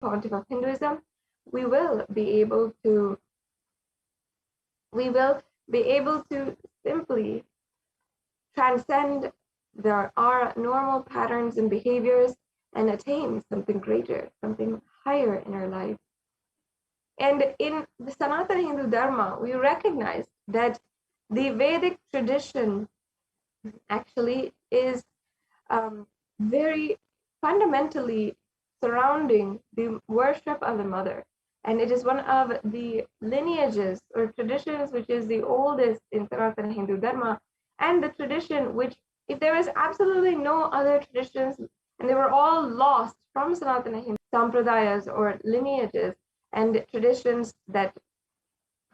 Pontiff of Hinduism, we will be able to simply transcend our normal patterns and behaviors and attain something greater, something higher in our life. And in the Sanatana Hindu Dharma, we recognize that the Vedic tradition actually is very fundamentally surrounding the worship of the mother. And it is one of the lineages or traditions which is the oldest in Sanatana Hindu Dharma, and the tradition which, if there is absolutely no other traditions, and they were all lost from Sanatana Hindu sampradayas or lineages and traditions that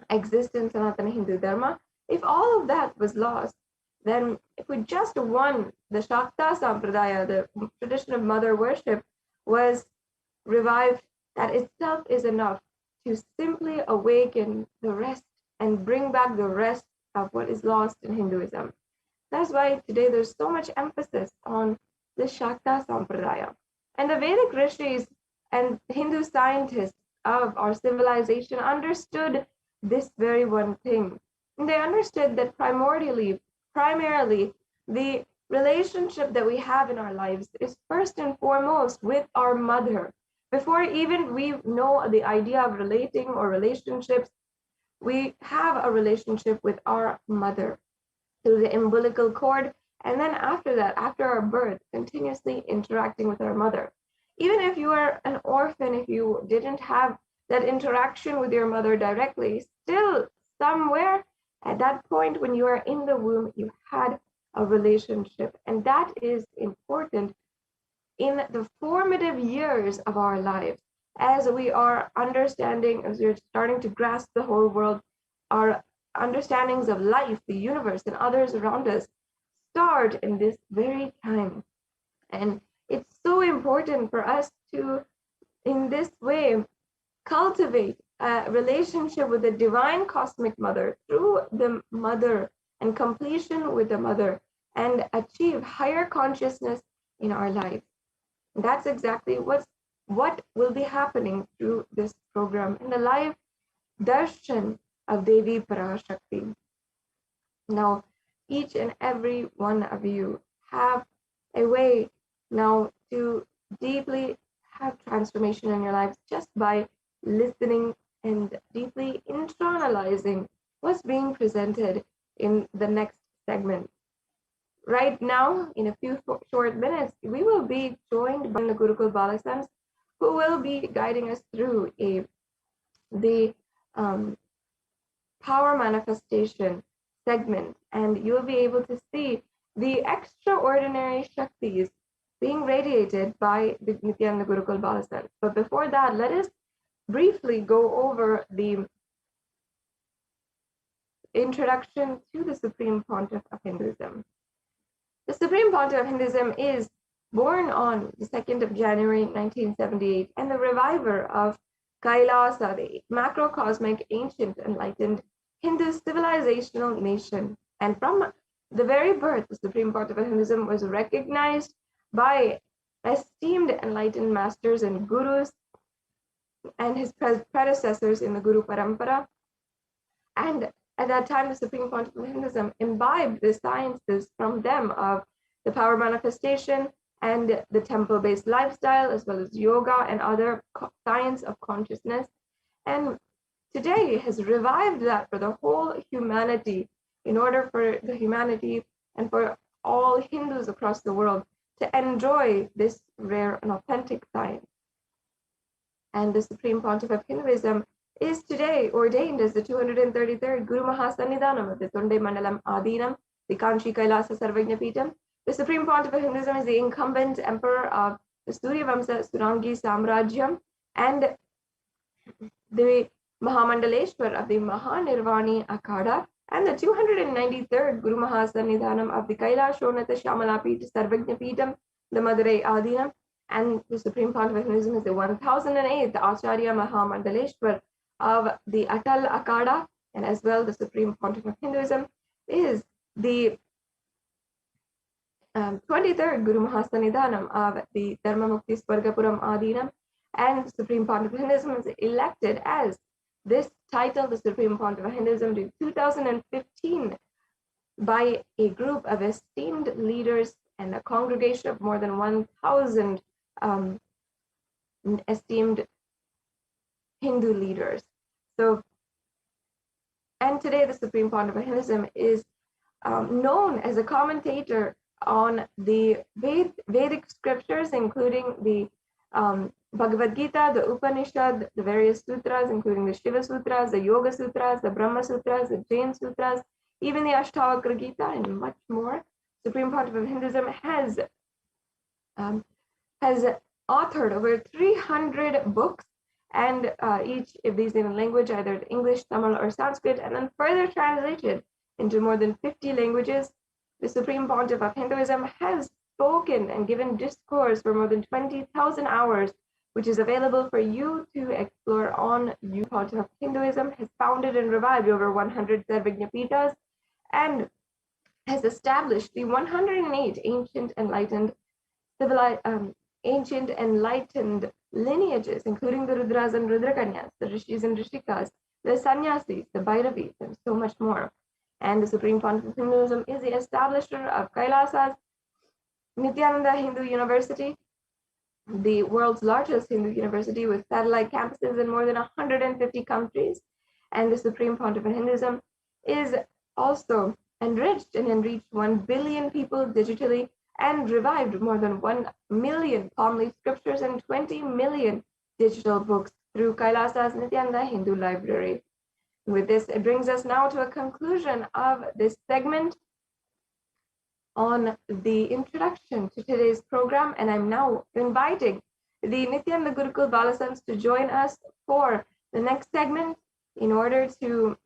exist in Sanatana Hindu Dharma, if all of that was lost, then if we just won the Shakta Sampradaya, the tradition of mother worship, was revived, that itself is enough to simply awaken the rest and bring back the rest of what is lost in Hinduism. That's why today there's so much emphasis on the Shakta Sampradaya. And the Vedic rishis and Hindu scientists of our civilization understood this very one thing. And they understood that primarily, the relationship that we have in our lives is first and foremost with our mother. Before even we know the idea of relating or relationships, we have a relationship with our mother through the umbilical cord, and then after that, after our birth, continuously interacting with our mother. Even if you are an orphan, if you didn't have that interaction with your mother directly, still somewhere at that point when you are in the womb, you had a relationship. And that is important in the formative years of our lives. As we are understanding, as we're starting to grasp the whole world, our understandings of life, the universe, and others around us start in this very time. And it's so important for us to, in this way, cultivate a relationship with the divine cosmic mother through the mother and completion with the mother, and achieve higher consciousness in our life. And that's exactly what will be happening through this program in the live darshan of Devi Parashakti. Now, each and every one of you have a way now to deeply have transformation in your lives just by listening and deeply internalizing what's being presented in the next segment. Right now, in a few short minutes, we will be joined by the Gurukul Balasams, who will be guiding us through the power manifestation segment, and you'll be able to see the extraordinary Shaktis being radiated by the Nithyananda Gurukul Balasams. But before that, let us briefly go over the introduction to the Supreme Pontiff of Hinduism. The Supreme Pontiff of Hinduism is born on the 2nd of January 1978, and the reviver of Kailasa, the macrocosmic, ancient, enlightened Hindu civilizational nation. And from the very birth, the Supreme Pontiff of Hinduism was recognized by esteemed enlightened masters and gurus and his predecessors in the Guru Parampara. And at that time, the Supreme Pontiff of Hinduism imbibed the sciences from them of the power manifestation and the temple-based lifestyle, as well as yoga and other science of consciousness. And today has revived that for the whole humanity, in order for the humanity and for all Hindus across the world to enjoy this rare and authentic science. And the Supreme Pontiff of Hinduism is today ordained as the 233rd Guru Mahasannidhanam of the Tunde Mandalam Adinam, the Kanchi Kailasa Sarvajnapitam. The Supreme Pontiff of Hinduism is the incumbent emperor of the Suryavamsa Surangi Samrajyam and the Mahamandaleshwar of the Mahanirvani Akhada, and the 293rd Guru Mahasannidhanam of the Kailashonata Shamalapita Sarvajnapitam, the Madurai Adinam. And the Supreme Pontiff of Hinduism is the 1008th Acharya Mahamandaleshwar of the Atal Akhada, and as well the Supreme Pontiff of Hinduism is the 23rd Guru Mahasannidhanam of the Dharma Mukti Swargapuram Adinam, And Supreme Pontiff of Hinduism was elected as this title, the Supreme Pontiff of Hinduism, in 2015 by a group of esteemed leaders and a congregation of more than 1,000 esteemed Hindu leaders. So, and today the Supreme Pontiff of Hinduism is known as a commentator on the Vedic scriptures, including the Bhagavad Gita, the Upanishad, the various sutras, including the Shiva Sutras, the Yoga Sutras, the Brahma Sutras, the Jain Sutras, even the Ashtavakra Gita, and much more. Supreme Pontiff of Hinduism has authored over 300 books, and each of these in a language, either English, Tamil, or Sanskrit, and then further translated into more than 50 languages. The Supreme Pontiff of Hinduism has spoken and given discourse for more than 20,000 hours, which is available for you to explore on YouTube. Pontiff of Hinduism has founded and revived over 100 Sarvajnapitas and has established the 108 ancient enlightened lineages, including the Rudras and Rudrakanyas, the Rishis and Rishikas, the Sannyasis, the Bhairavis, and so much more. And the Supreme Pontiff of Hinduism is the establisher of Kailasa's Nithyananda Hindu University, the world's largest Hindu university with satellite campuses in more than 150 countries. And the Supreme Pontiff of Hinduism is also enriched and enriched 1 billion people digitally and revived more than 1 million palm leaf scriptures and 20 million digital books through Kailasa's Nithyananda Hindu Library. With this, it brings us now to a conclusion of this segment on the introduction to today's program, and I'm now inviting the Nithyananda Gurukul Balasans to join us for the next segment in order to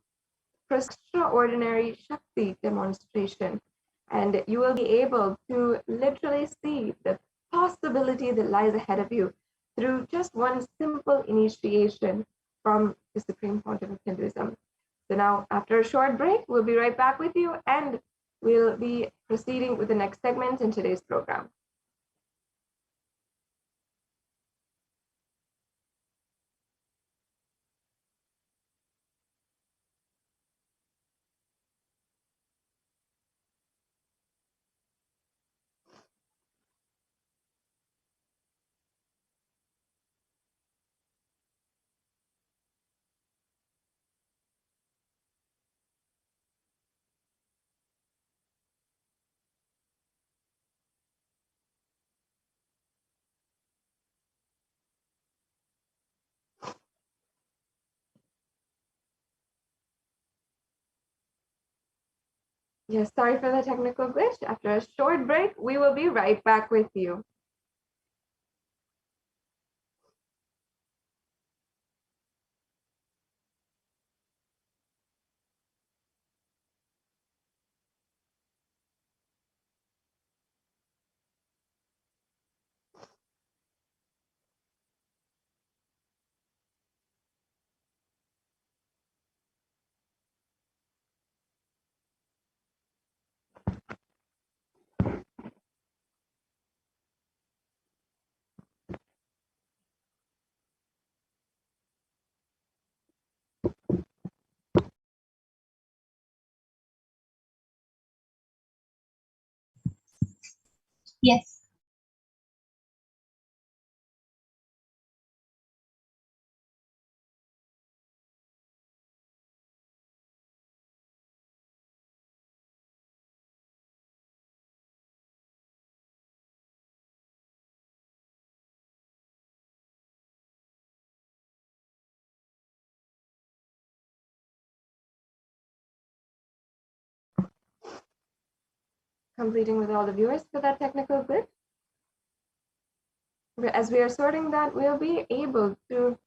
extraordinary Shakti demonstration. And you will be able to literally see the possibility that lies ahead of you through just one simple initiation from the Supreme Pontiff of Hinduism. So now, after a short break, we'll be right back with you, and we'll be proceeding with the next segment in today's program. Yes, sorry for the technical glitch. After a short break, we will be right back with you. Yes. Completing with all the viewers for that technical glitch. As we are sorting that, we'll be able to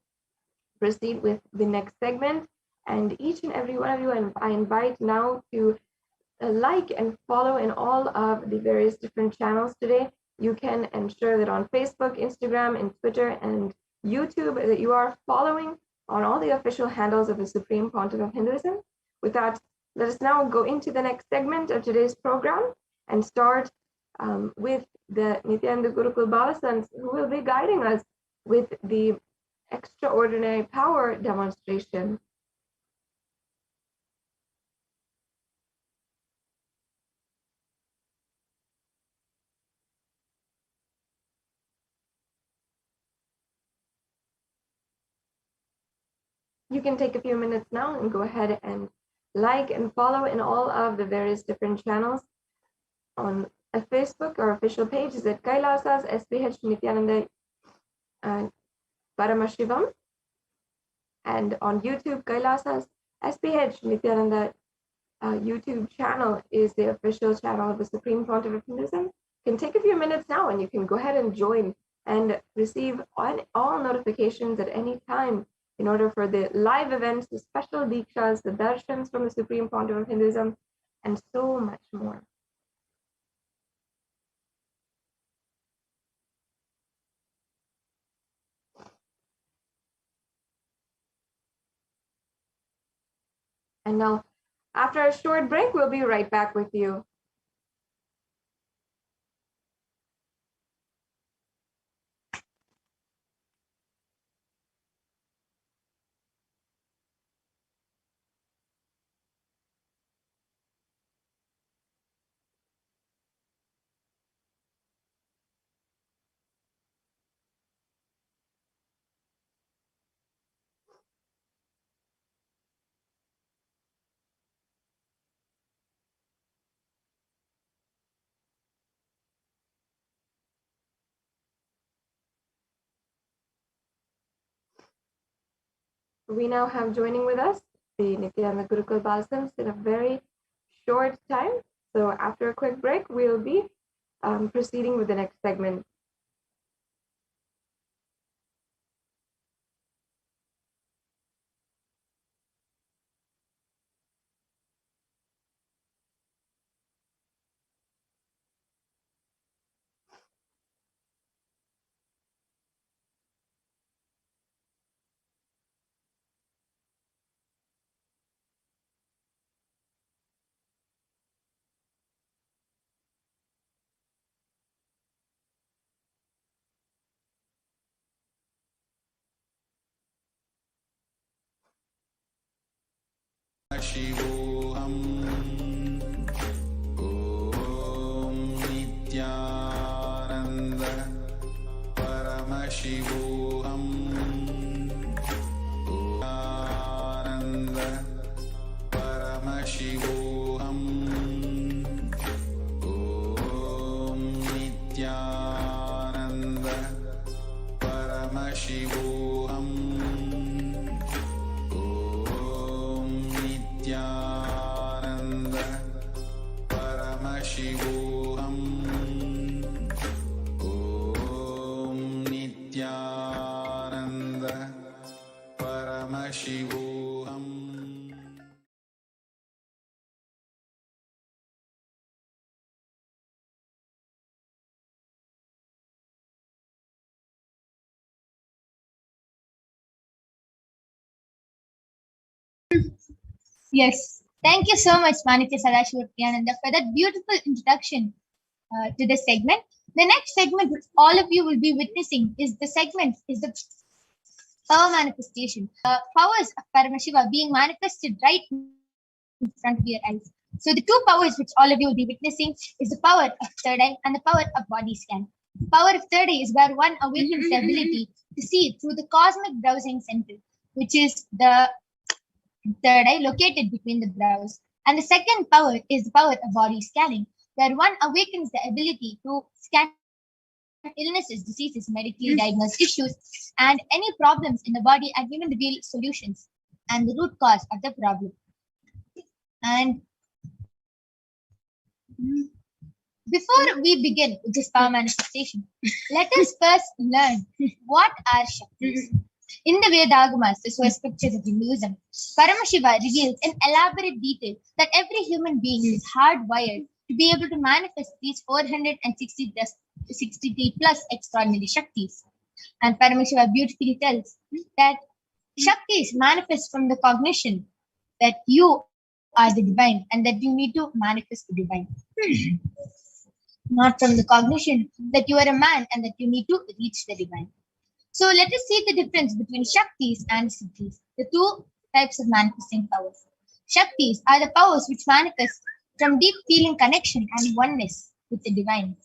proceed with the next segment. And each and every one of you, and I invite now to like and follow in all of the various different channels today. You can ensure that on Facebook, Instagram, and Twitter, and YouTube that you are following on all the official handles of the Supreme Pontiff of Hinduism. With that, let us now go into the next segment of today's program and start with the Nithyananda Gurukul Balasans, who will be guiding us with the extraordinary power demonstration. You can take a few minutes now and go ahead and like and follow in all of the various different channels. On a Facebook, our official page is at Kailasa's HDH Nithyananda Paramashivam, and on YouTube, Kailasa's HDH Nithyananda YouTube channel is the official channel of the Supreme Pontiff of Hinduism. You can take a few minutes now and you can go ahead and join and receive all notifications at any time in order for the live events, the special dikshas, the darshans from the Supreme Pontiff of Hinduism, and so much more. And now, after a short break, we'll be right back with you. We now have joining with us the Nithyananda Gurukul Balsams in a very short time. So after a quick break, we'll be proceeding with the next segment. Parashakti Om Nithyananda Paramashivoham Nithyananda Paramashivoham Om Nithyananda Paramashivoham Nithyananda Paramashivoham Om Nithyananda Paramashivoham. Yes, thank you so much, Manikya Sadashivananda, for that beautiful introduction to this segment. The next segment, which all of you will be witnessing, is the power manifestation. Powers of Paramashiva being manifested right in front of your eyes. So the two powers which all of you will be witnessing is the power of third eye and the power of body scan. Power of third eye is where one awakens the ability to see through the cosmic browsing center, which is the third eye located between the brows. And the second power is the power of body scanning, where one awakens the ability to scan illnesses, diseases, medically diagnosed issues, and any problems in the body and even reveal solutions and the root cause of the problem. And before we begin with this power manifestation, let us first learn what are Shaktis. In the Vedagamas, the source pictures of Hinduism, Paramashiva reveals in elaborate detail that every human being is hardwired to be able to manifest these 463 plus extraordinary Shaktis. And Paramashiva beautifully tells that Shaktis manifest from the cognition that you are the divine and that you need to manifest the divine. Not from the cognition that you are a man and that you need to reach the divine. So let us see the difference between Shaktis and Siddhis, the two types of manifesting powers. Shaktis are the powers which manifest from deep feeling connection and oneness with the divine,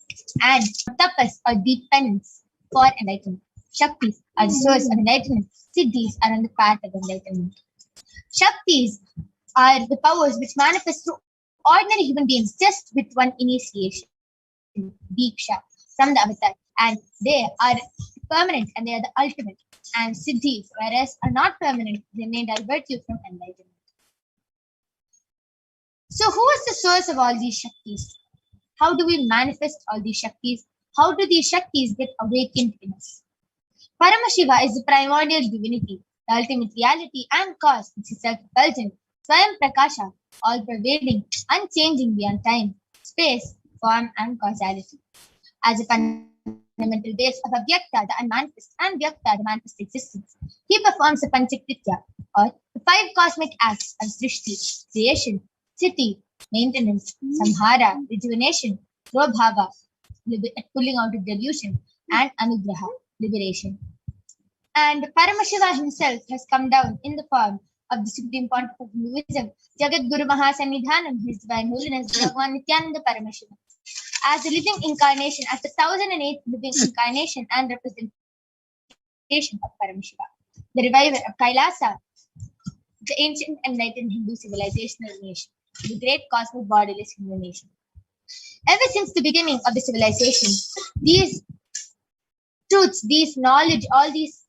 and tapas or deep penance for enlightenment. Shaktis are the source of enlightenment. Siddhis are on the path of enlightenment. Shaktis are the powers which manifest through ordinary human beings just with one initiation, Diksha, from the avatar. And they are permanent and they are the ultimate. And Siddhis, whereas are not permanent, they may divert you from enlightenment. So, who is the source of all these Shaktis? How do we manifest all these Shaktis? How do these Shaktis get awakened in us? Paramashiva is the primordial divinity, the ultimate reality and cause, which is self-effulgent, Swayam Prakasha, all-pervading, unchanging beyond time, space, form, and causality. As a fundamental base of Avyakta, the unmanifest, and Vyakta, the manifest existence, he performs the Panchakritya, or the five cosmic acts of Srishti, creation, Sthiti, maintenance, Samhara, rejuvenation, Prabhava, pulling out of delusion, and Anugraha, liberation. And Paramashiva himself has come down in the form of the Supreme Pontiff of Hinduism, Jagat Guru Mahasannidhanam, His Divine Holiness, Bhagavan Nithyananda Paramashivam, as the living incarnation, as the 1008th living incarnation and representation of Paramashiva, the reviver of Kailasa, the ancient enlightened Hindu civilizational nation, the great cosmic bodiless human nation. Ever since the beginning of the civilization, these truths, these knowledge, all these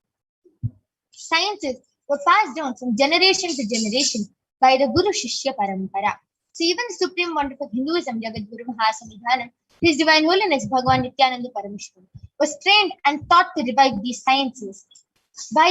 sciences were passed down from generation to generation by the Guru Shishya Parampara. So even the Supreme Pontiff of Hinduism, Jagat Guru Mahasannidhanam, His Divine Holiness Bhagavan Nithyananda Paramashivam, was trained and taught to revive these sciences by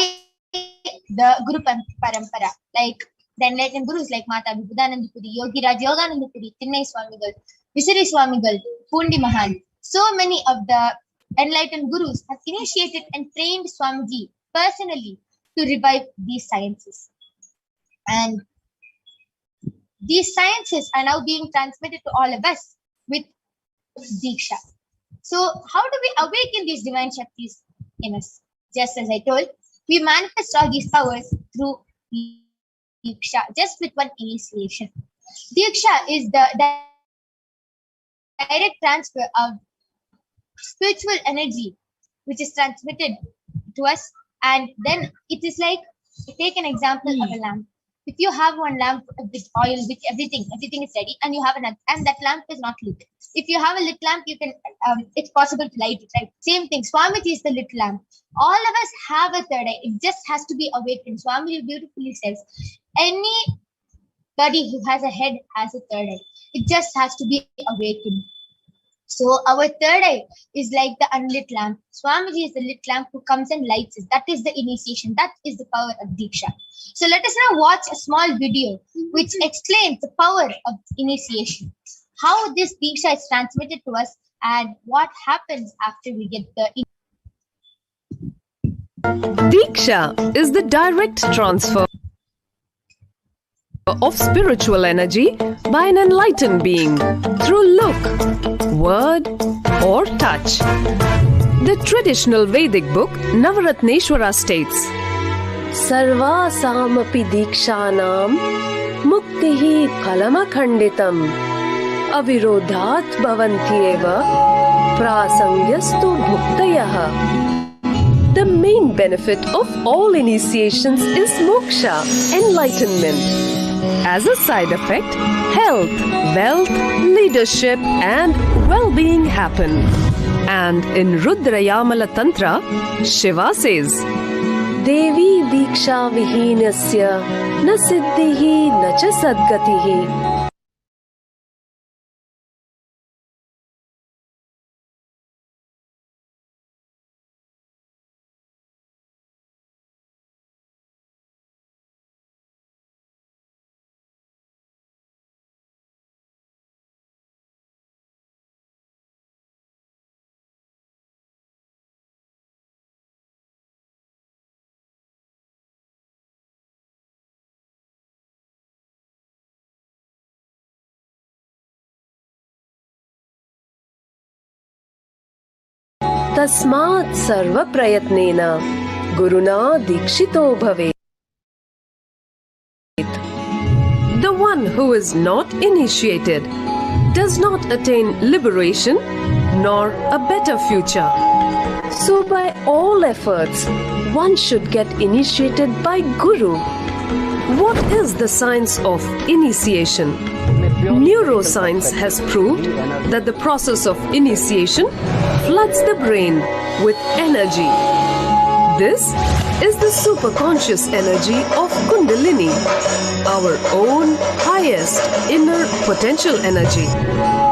the Guru Parampara, like the enlightened gurus like Mata Vibhudananda Puri, Yogi Raj Yogananda Puri, Thinnai Swamigal, Visari Swamigal, Pundi Mahan. So many of the enlightened gurus have initiated and trained Swamiji personally to revive these sciences. And these sciences are now being transmitted to all of us with Diksha. So how do we awaken these divine Shaktis in us? Just as I told, we manifest all these powers through Diksha, just with one initiation. Diksha is the direct transfer of spiritual energy which is transmitted to us, and then it is like, take an example of a lamp. If you have one lamp with oil, with everything is ready, and you have and that lamp is not lit. If you have a lit lamp, you can it's possible to light it, right? Same thing. Swamiji is the lit lamp. All of us have a third eye. It just has to be awakened. Swamiji beautifully says, anybody who has a head has a third eye. It just has to be awakened. So our third eye is like the unlit lamp. Swamiji is the lit lamp who comes and lights it. That is the initiation. That is the power of Diksha. So let us now watch a small video which explains the power of initiation, how this Diksha is transmitted to us, and what happens after we get the Diksha is the direct transfer of spiritual energy by an enlightened being through look, word, or touch. The traditional Vedic book Navaratneshwara states, Sarvasamapi Dikshanam Muktihi Phalamakhanditam Avirodhat Bhavantyeva Prasangyastu Bhuktayah. The main benefit of all initiations is moksha, enlightenment. As a side effect, health, wealth, leadership, and well-being happen. And in Rudrayamala Tantra, Shiva says, Devi Diksha Vihinasya na siddhihi na cha sadgatihi. Tasmat sarva prayatnena Guruna Dikshito Bhavet. The one who is not initiated does not attain liberation nor a better future. So by all efforts, one should get initiated by Guru. What is the science of initiation? Neuroscience has proved that the process of initiation floods the brain with energy. This is the superconscious energy of Kundalini, our own highest inner potential energy.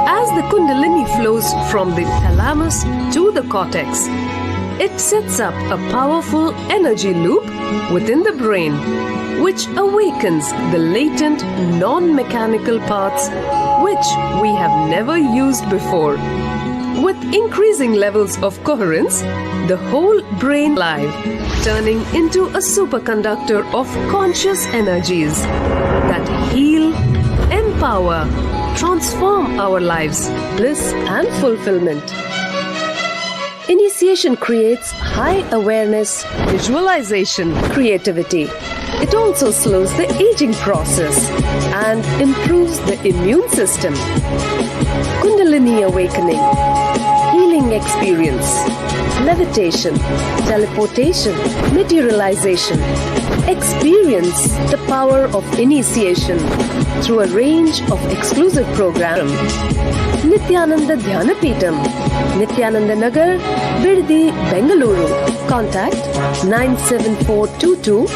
As the Kundalini flows from the thalamus to the cortex, it sets up a powerful energy loop within the brain, which awakens the latent non-mechanical parts which we have never used before. With increasing levels of coherence, the whole brain live, turning into a superconductor of conscious energies that heal, empower, transform our lives, bliss and fulfillment. Initiation creates high awareness, visualization, creativity. It also slows the aging process and improves the immune system. Kundalini awakening, healing experience, levitation, teleportation, materialization. Experience the power of initiation through a range of exclusive programs. Nithyananda Dhyanapitham, Nithyananda Nagar, Birdi, Bengaluru. Contact 97422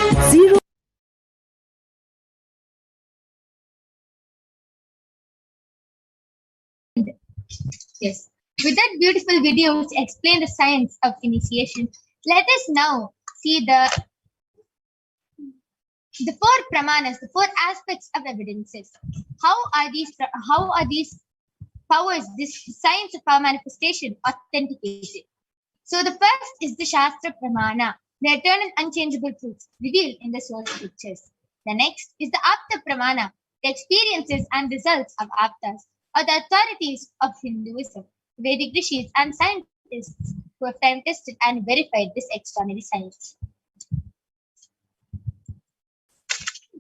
Yes. With that beautiful video which explained the science of initiation, let us now see the four pramanas, the four aspects of evidences. How are these powers, this science of power manifestation authenticated? So the first is the Shastra Pramana, the eternal unchangeable truths revealed in the source scriptures. The next is the Apta Pramana, the experiences and results of Aptas, or the authorities of Hinduism, Vedic rishis and scientists who have time tested and verified this extraordinary science.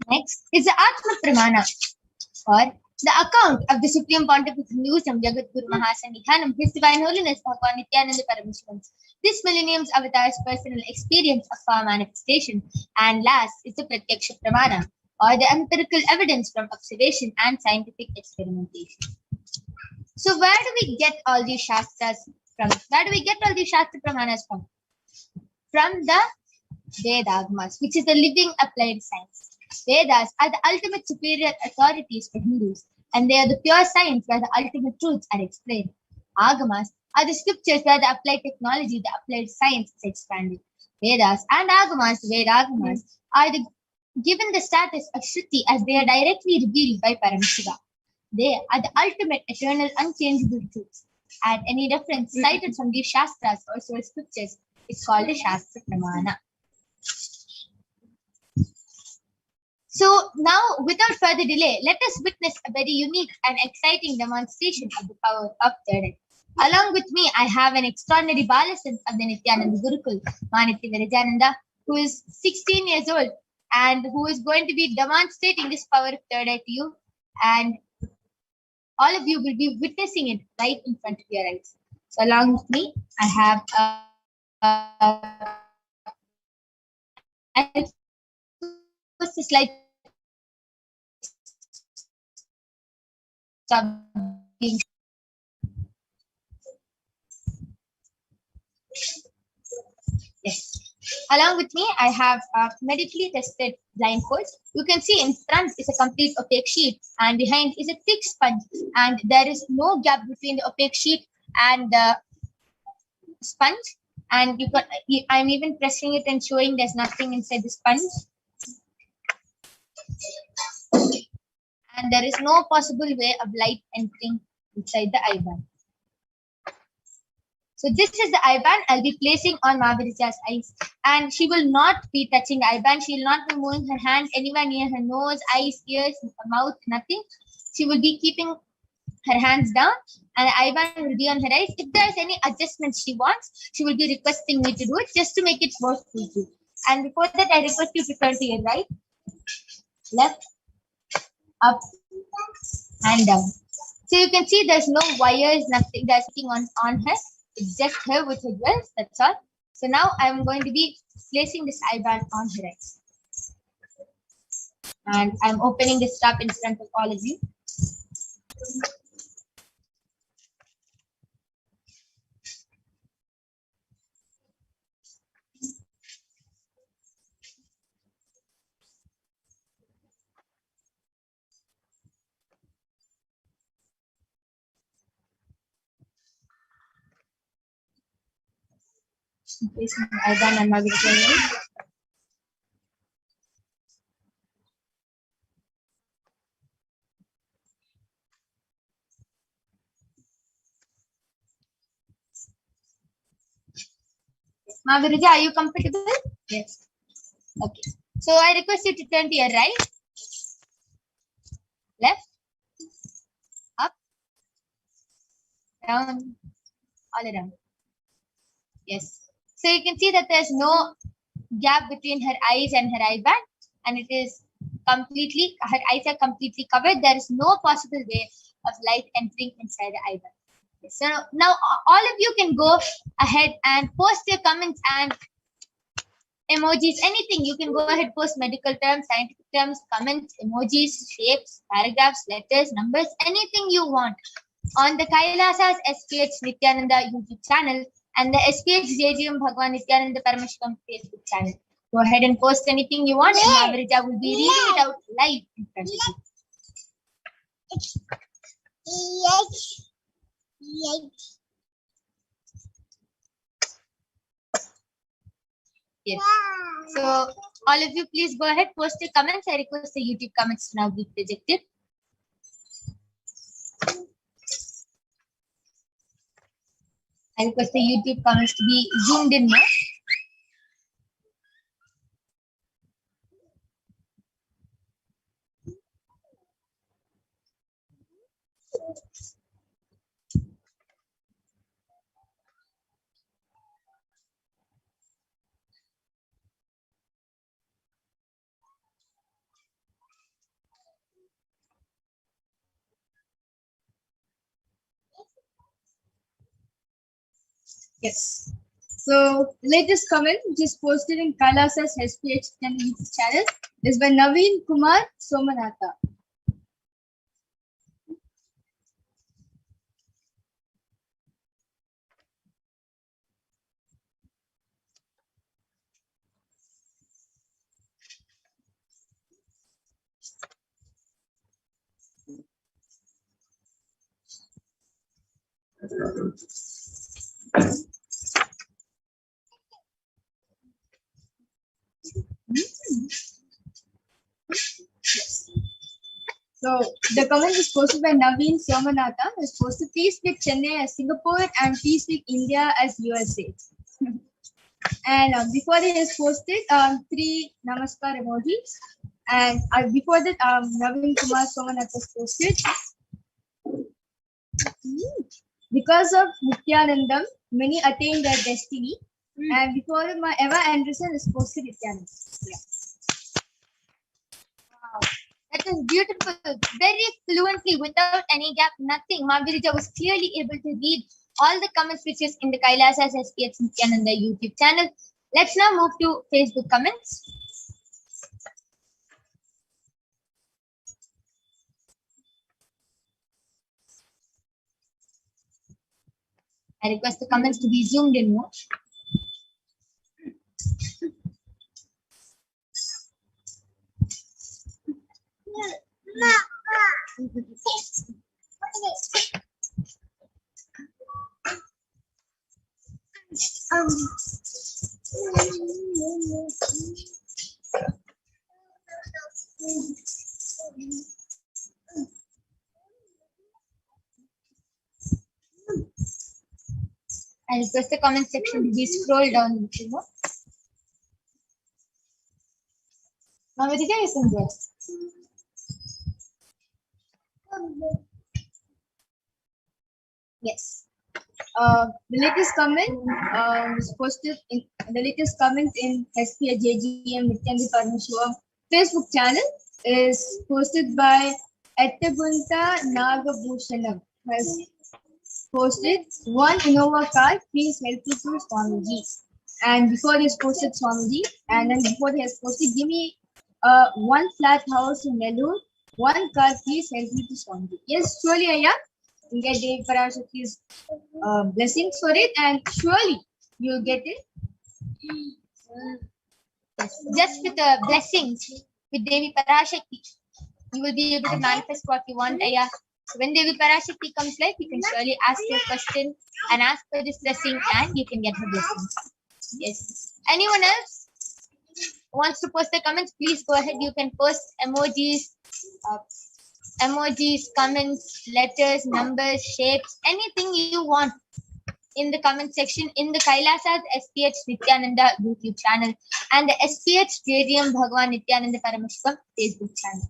Next is the Atma Pramana, or the account of the Supreme Pontiff of Hinduism, Jagat Guru Mahasannidhanam, His Divine Holiness Bhagavan Nithyananda Paramashivam. This millennium's avatar's personal experience of power manifestation. And last is the Pratyaksha Pramana, or the empirical evidence from observation and scientific experimentation. So where do we get all these Shastras from? Where do we get all these Shastra Pramanas from? From the Vedagmas, which is the living applied science. Vedas are the ultimate superior authorities for Hindus, and they are the pure science where the ultimate truths are explained. Agamas are the scriptures where the applied technology, the applied science is expanded. Vedas and Agamas, the Vedagamas, are given the status of Shruti as they are directly revealed by Paramashiva. They are the ultimate, eternal, unchangeable truths. And any reference cited from these Shastras or source scriptures is called a Shastra Pramana. So now, without further delay, let us witness a very unique and exciting demonstration of the power of third eye. Along with me, I have an extraordinary Balasant of the Nithyananda Gurukul, Manitya Virajananda, who is 16 years old and who is going to be demonstrating this power of third eye to you. And all of you will be witnessing it right in front of your eyes. So along with me, I have I'll post the slide. Yes. Along with me, I have medically tested blindfolds. You can see in front is a complete opaque sheet, and behind is a thick sponge, and there is no gap between the opaque sheet and the sponge. And I'm even pressing it and showing there's nothing inside the sponge. And there is no possible way of light entering inside the eye band. So this is the eye band I'll be placing on Mahavirija's eyes, and she will not be touching the eye band. She will not be moving her hand anywhere near her nose, eyes, ears, mouth, nothing. She will be keeping her hands down, and the eye band will be on her eyes. If there's any adjustments she wants, she will be requesting me to do it just to make it more fruitful. And before that, I request you to turn to your right, left, up, and down. So you can see there's no wires, nothing, there's nothing on her. It's just her with her jewels, that's all. So now I'm going to be placing this eye band on her eyes. And I'm opening this strap in front of all of you. Placing the eye band on Margaret's eyes. Margarita, are you comfortable? Yes. Okay. So I request you to turn to your right, left, up, down, all around. Yes. So you can see that there's no gap between her eyes and her eye band, and it is completely, her eyes are completely covered. There is no possible way of light entering inside the eye band. So now all of you can go ahead and post your comments and emojis, anything. You can go ahead, post medical terms, scientific terms, comments, emojis, shapes, paragraphs, letters, numbers, anything you want on the Kailasa's HDH Nithyananda YouTube channel and the HDH Bhagwan Nithyananda Paramashivam Facebook channel. Go ahead and post anything you want, and Margarita will be reading it out live in front of you. Yes. So all of you, please go ahead, post your comments. I request the YouTube comments to now be projected. I request the YouTube comments to be zoomed in now. Yes. So latest comment, which is posted in Kailasa's HPH channel, is by Naveen Kumar Somanatha. So the comment is posted by Naveen Somanatha. Is posted, please pick Chennai as Singapore and please pick India as USA. And before it is posted, 3 namaskar emojis. And before that, Naveen Kumar Somanatha is posted. Because of Nithyanandam, many attain their destiny. And before my Eva Anderson is posted Nithyanandam. Yeah. Wow. That is beautiful, very fluently, without any gap, nothing. Margarita was clearly able to read all the comments which is in the Kailasa's HPH Nithyananda YouTube channel. Let's now move to Facebook comments. I request the comments to be zoomed in more. I request the comment section to be scrolled down a little more. Margarita, you can go. Yes. The latest comment was posted in the latest comment in HDH Nithyananda Paramashivam Facebook channel is posted by Ettagunta Nagabhushanam. Has posted one Innova car, please help me to Swamiji. And before he has posted Swamiji, and then before he has posted, give me one flat house in Nellore, one car, please help me to Swamiji. Yes, surely, Ayya. You get Devi Parashakti's blessings for it, and surely you'll get it. Just with the blessings with Devi Parashakti, you will be able to manifest what you want, Ayya. So when Devi Parashakti comes live, you can surely ask your question and ask for this blessing, and you can get her blessings. Yes. Anyone else wants to post their comments? Please go ahead. You can post emojis. Emojis, comments, letters, numbers, shapes, anything you want in the comment section in the Kailasa's HDH Nithyananda YouTube channel and the HDH Stadium Bhagwan Nithyananda Paramashivam Facebook channel.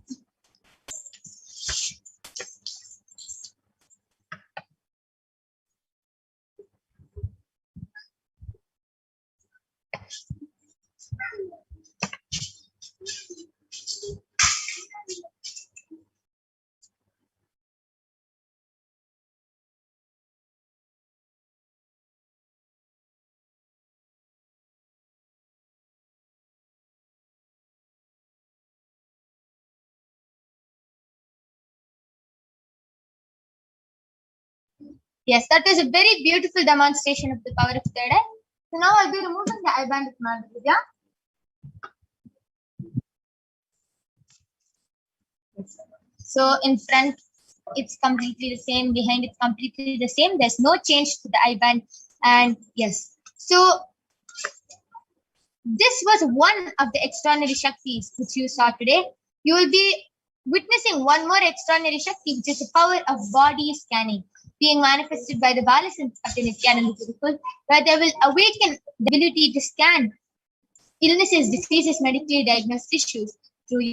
Yes, that is a very beautiful demonstration of the power of third eye. So now I'll be removing the eye band of Madhurya. So in front, it's completely the same. Behind, it's completely the same. There's no change to the eye band. And yes, so this was one of the extraordinary Shaktis which you saw today. You will be witnessing one more extraordinary Shakti, which is the power of body scanning, being manifested by the Balasans of the Nithyananda Gurukul, where they will awaken the ability to scan illnesses, diseases, medically diagnosed issues through.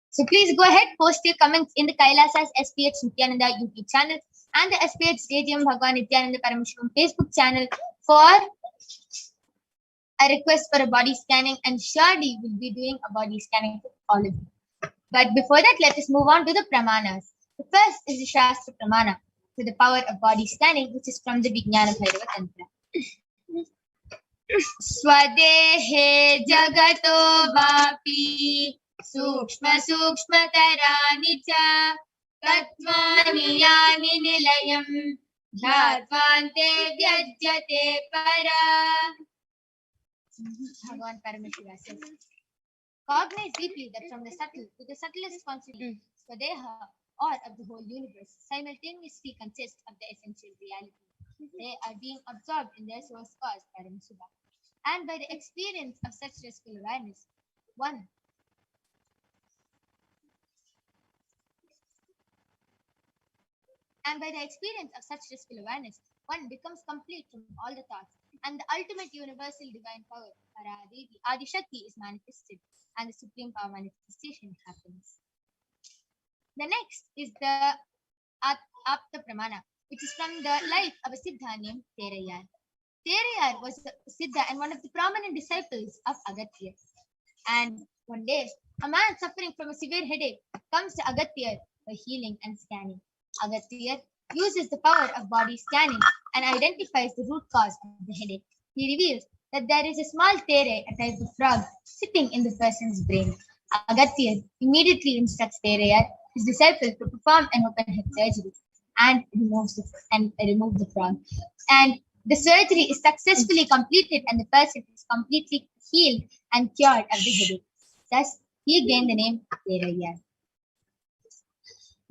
So please go ahead, post your comments in the Kailasa's SPH Nithyananda YouTube channel and the SPH Stadium Bhagwan Nithyananda Paramashivam Facebook channel for a request for a body scanning, and surely we'll be doing a body scanning for all of you. But before that, let us move on to the Pramanas. The first is the Shastra Pramana to the power of body scanning, which is from the Vijnana Bhairava Tantra. Swadehe jagato vapi sukshma sukshma tarani cha tattvani yani nilayam dharvante vyajyate para. Bhagavan Paramashiva says, cognize deeply that from the subtle to the subtlest constituent, Swadeha, or of the whole universe, simultaneously consist of the essential reality. They are being absorbed in their source cause, Paramashiva. And by the experience of such restful awareness, one becomes complete from all the thoughts, and the ultimate universal divine power, Paradevi, Adishakti, is manifested, and the supreme power manifestation happens. The next is the Apta Pramana, which is from the life of a Siddha named Terayar. Terayar was a Siddha and one of the prominent disciples of Agatya. And one day, a man suffering from a severe headache comes to Agatya for healing and scanning. Agatya uses the power of body scanning and identifies the root cause of the headache. He reveals that there is a small tere, a type of frog, sitting in the person's brain. Agatya immediately instructs Terayar, his disciple, to perform an open head surgery and remove the frog. And the surgery is successfully completed, and the person is completely healed and cured of the headache. Thus, he gained the name Terayar.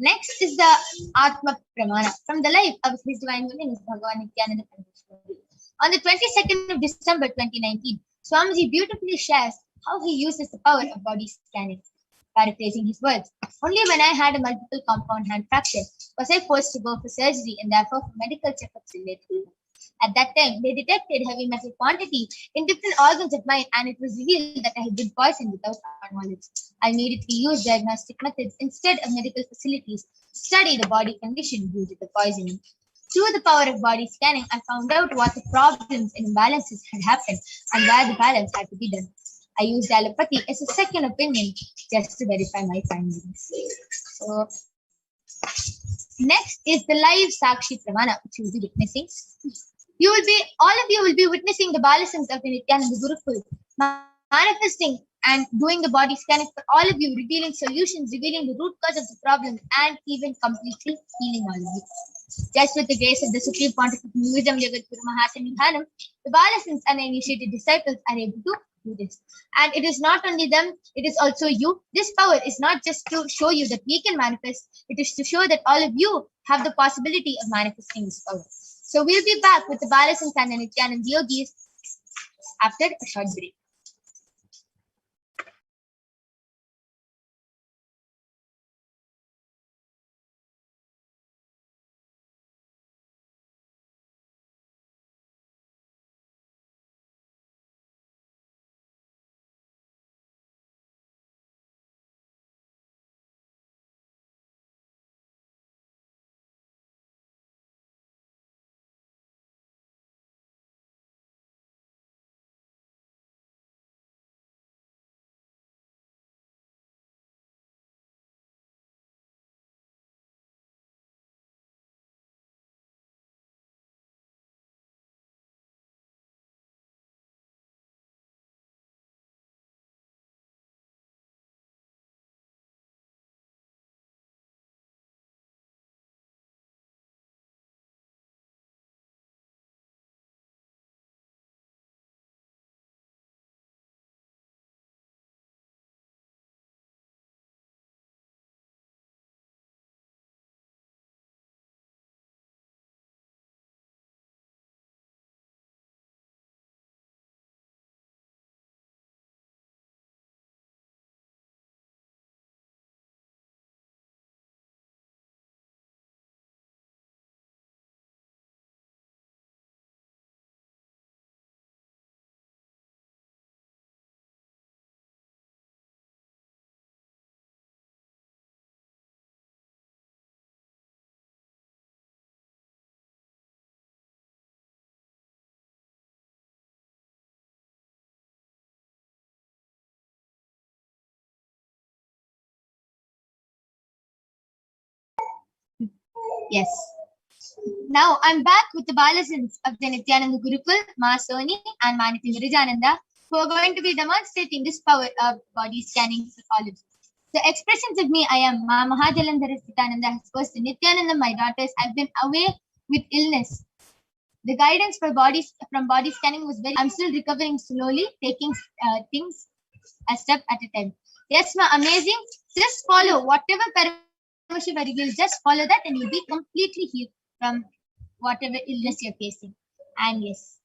Next is the Atma Pramana from the life of His Divine Holiness Bhagavan Nithyananda Paramashivam. On the 22nd of December 2019, Swamiji beautifully shares how he uses the power of body scanning. Paraphrasing his words, only when I had a multiple compound hand fracture was I forced to go for surgery and therefore for medical checkups in late April. At that time, they detected heavy metal quantity in different organs of mine, and it was revealed that I had been poisoned without our knowledge. I immediately used diagnostic methods instead of medical facilities to study the body condition due to the poisoning. Through the power of body scanning, I found out what the problems and imbalances had happened and where the balance had to be done. I used allopathy as a second opinion just to verify my findings. So, next is the live Sakshi Pramana, which you will be witnessing. All of you will be witnessing the balisms of the Nithyananda Gurukul, manifesting and doing the body scanning for all of you, revealing solutions, revealing the root cause of the problem, and even completely healing all of you. Just with the grace of the Supreme Pontifical Wisdom Jagat Guru Mahasannidhanam, the balisms and the initiated disciples are able to do this. And it is not only them, it is also you. This power is not just to show you that we can manifest, it is to show that all of you have the possibility of manifesting this power. So we'll be back with the balisms and the Nithyananda Yogis after a short break. Yes. Now I'm back with the balisms of the Nithyananda Gurukul, Ma Soni, and Maniti Virajananda, who are going to be demonstrating this power of body scanning for all of you. The expressions of me, I am Ma Mahajalandhara Sitananda has posted, Nithyananda, my daughters, I've been away with illness. The guidance from body scanning was very, I'm still recovering slowly, taking things a step at a time. Yes, ma, amazing. Just follow whatever Paramashiva reveals, just follow that and you'll be completely healed from whatever illness you're facing. And yes,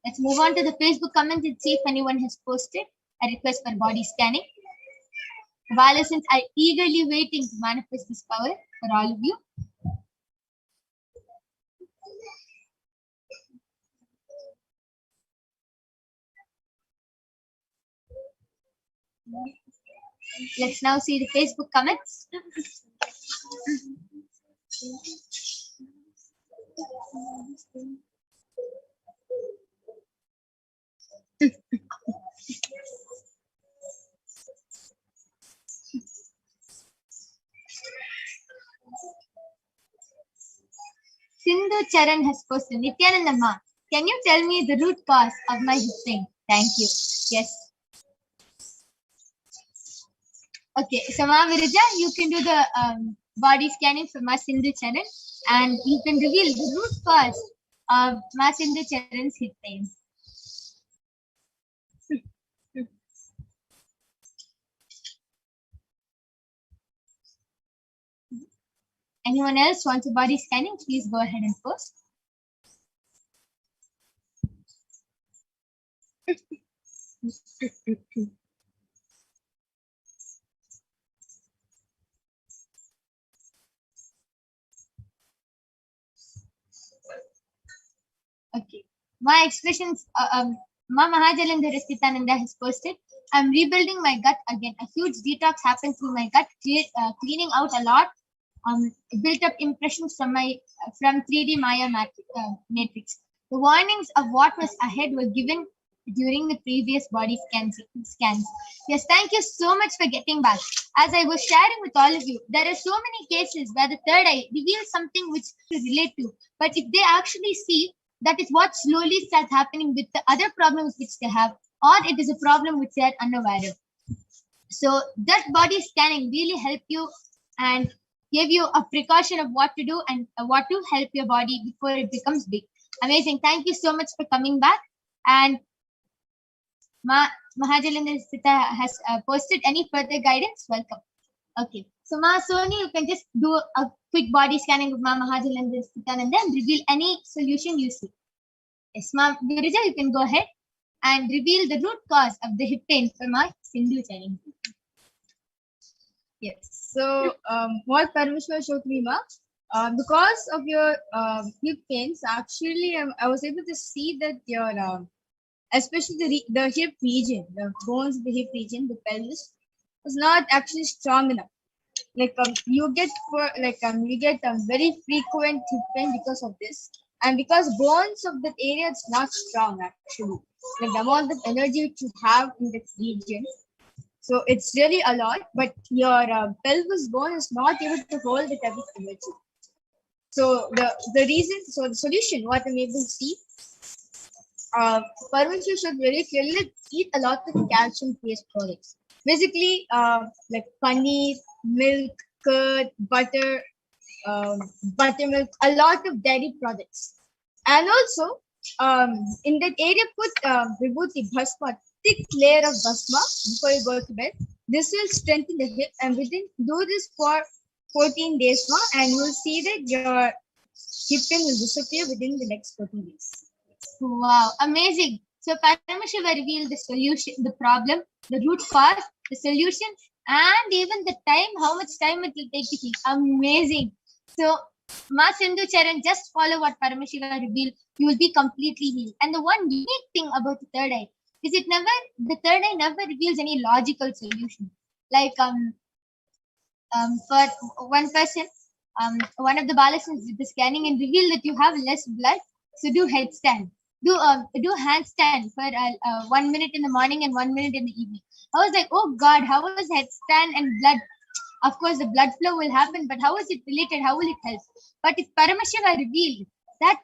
let's move on to the Facebook comments and see if anyone has posted a request for body scanning. Valescents are eagerly waiting to manifest this power for all of you. Let's now see the Facebook comments. Sindhu Charan has posted, Nithyananda Ma, can you tell me the root cause of my hissing? Thank you. Yes. Okay, so Ma Virija, you can do the body scanning for Ma Sindhu Charan and you can reveal the root cause of Ma Sindhu Charan's hip pain. Anyone else wants a body scanning? Please go ahead and post. Okay. My expressions, Ma Mahajalandhara Sitananda has posted, I'm rebuilding my gut again. A huge detox happened through my gut, cleaning out a lot built up impressions from 3D Maya matrix. The warnings of what was ahead were given during the previous body scans. Yes, thank you so much for getting back. As I was sharing with all of you, there are so many cases where the third eye reveals something which to relate to. But if they actually see, that is what slowly starts happening with the other problems which they have, or it is a problem which they are unaware of. So that body scanning really help you and give you a precaution of what to do and what to help your body before it becomes big. Amazing. Thank you so much for coming back. And Mahajalendra Sita has posted any further guidance. Welcome. Okay. So Ma Soni, you can just do a quick body scanning of Ma Mahajalendra Sita and then reveal any solution you see. Yes, Ma Girija, you can go ahead and reveal the root cause of the hip pain for Ma Sindhu Charan. Yes. So what Parameshwar showed me, Ma, because of your hip pains, actually I was able to see that your especially the hip region, the bones of the hip region, the pelvis, was not actually strong enough. Like you get very frequent hip pain because of this, and because bones of that area is not strong actually. Like the amount of energy which you have in that region, so it's really a lot. But your pelvis bone is not able to hold that type of energy. So the solution, what I'm able to see. Parvati should very clearly eat a lot of calcium-based products. Basically, like paneer, milk, curd, butter, buttermilk, a lot of dairy products. And also, in that area, put vibhuti, bhasma, thick layer of bhasma before you go to bed. This will strengthen the hip, and do this for 14 days more, and you will see that your hip pain will disappear within the next 14 days. Wow, amazing. So Paramashiva revealed the solution, the problem, the root cause, the solution, and even the time, how much time it will take to heal. Amazing. So Ma Sindhu Charan, just follow what Paramashiva revealed. You will be completely healed. And the one unique thing about the third eye is the third eye never reveals any logical solution. Like for one person, one of the balasans did the scanning and revealed that you have less blood. So do headstand. Do handstand for 1 minute in the morning and 1 minute in the evening. I was like, oh God, how is headstand and blood? Of course, the blood flow will happen, but how is it related? How will it help? But if Paramashiva revealed that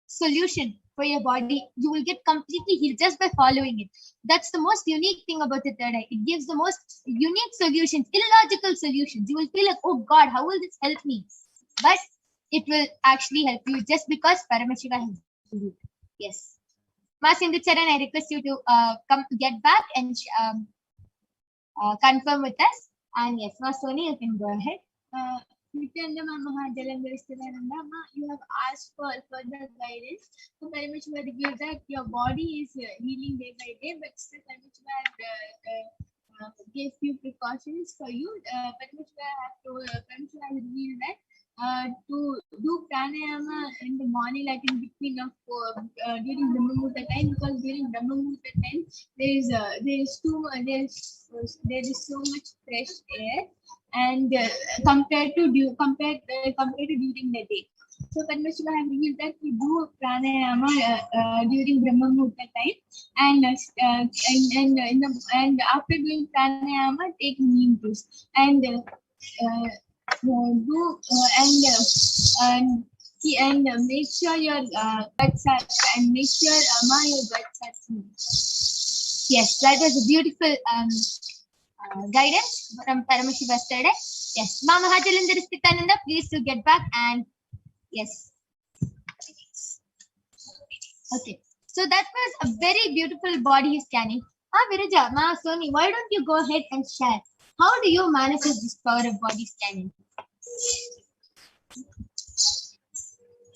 solution for your body, you will get completely healed just by following it. That's the most unique thing about the third eye. It gives the most unique solutions, illogical solutions. You will feel like, oh God, how will this help me? But it will actually help you just because Paramashiva has done it. Yes. Ma Sindhu Charan, I request you to get back and confirm with us. And yes, Ma Soni, you can go ahead. Nithyananda Paramashivam, you have asked for further guidance. So Paramashiva revealed that your body is healing day by day, but still Paramashiva gave few precautions for you. Paramashiva has revealed that to do pranayama in the morning, like in between of during Brahma Muhurta time, because during Brahma Muhurta time there is so much fresh air, and compared to during the day. So Paramashiva has revealed that we do pranayama during Brahma Muhurta time, and after doing pranayama, take neem juice and make sure your guts are your guts are clean. Yes, that was a beautiful guidance from Paramashiva's third eye. Yes, Ma Mahajalendra Nithyananda, please to get back and yes. Okay, so that was a very beautiful body scanning. Viraja, Ma Soni, why don't you go ahead and share? How do you manifest this power of body scanning?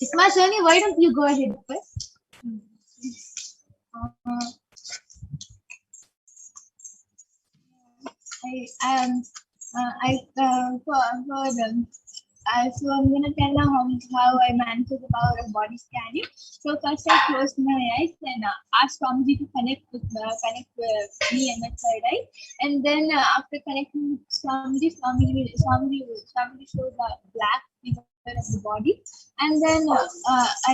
Isma Soni, why don't you go ahead first? So I'm going to tell now how I manifest the power of body scanning. So first I closed my eyes and asked Swamiji to connect with me and my third eye. And then after connecting with Swamiji showed the black figure of the body. And then I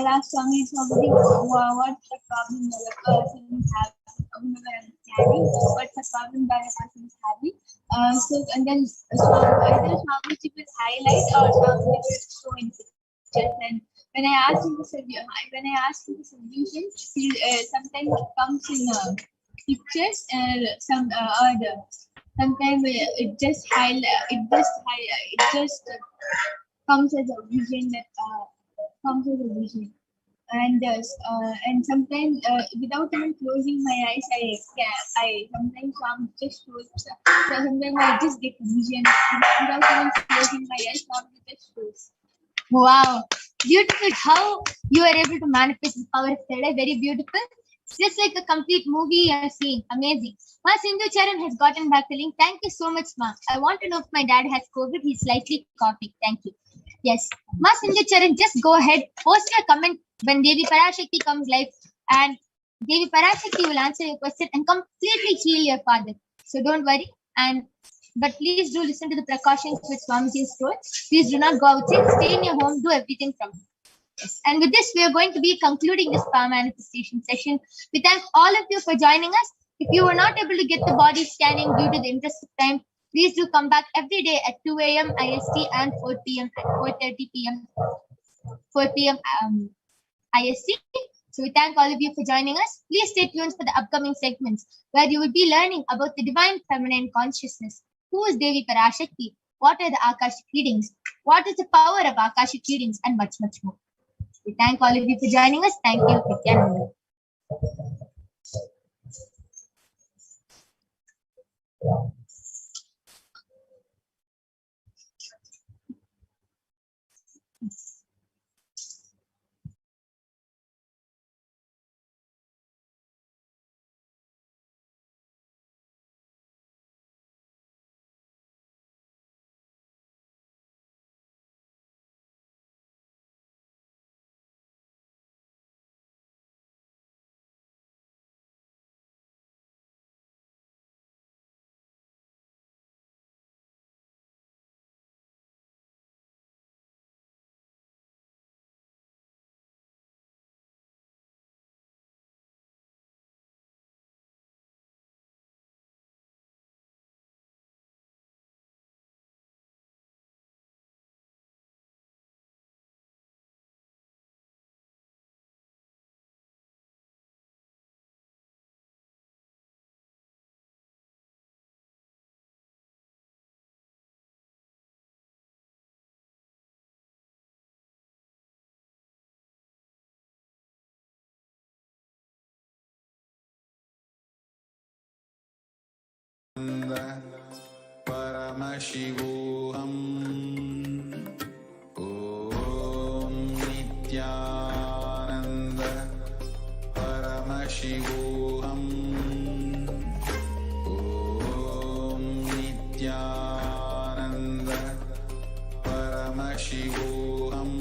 asked Swamiji, what's the problem that a person is having? What's the problem that a person is having? And then either Swamiji will highlight or Swamiji will show in pictures. And when I asked him the solution, sometimes it comes in pictures, and sometimes it just comes as a vision and sometimes without even closing my eyes, I sometimes just shows. So sometimes I just get vision without even closing my eyes. Just shows. Wow, beautiful how you are able to manifest the power of third eye. Very beautiful. It's just like a complete movie you are seeing. Amazing. Ma Sindhu Charan has gotten back the link. Thank you so much, Ma. I want to know if my dad has COVID. He's slightly coughing. Thank you. Yes. Ma Sindhu Charan, just go ahead. Post your comment when Devi Parashakti comes live. And Devi Parashakti will answer your question and completely heal your father. So don't worry. But please do listen to the precautions which Swamiji has told. Please do not go outside. Stay in your home. Do everything from home. Yes. And with this, we are going to be concluding this power manifestation session. We thank all of you for joining us. If you were not able to get the body scanning due to the interest of time, please do come back every day at 2 a.m. IST and 4 p.m. at 4:30 p.m. 4 p.m. IST. So we thank all of you for joining us. Please stay tuned for the upcoming segments where you will be learning about the divine feminine consciousness. Who is Devi Parashakti? What are the Akashic readings? What is the power of Akashic readings? And much, much more. We thank all of you for joining us. Thank you, Nithyananda. Paramashivoham. Om Nithyananda Paramashivoham. Om Nithyananda Paramashivoham.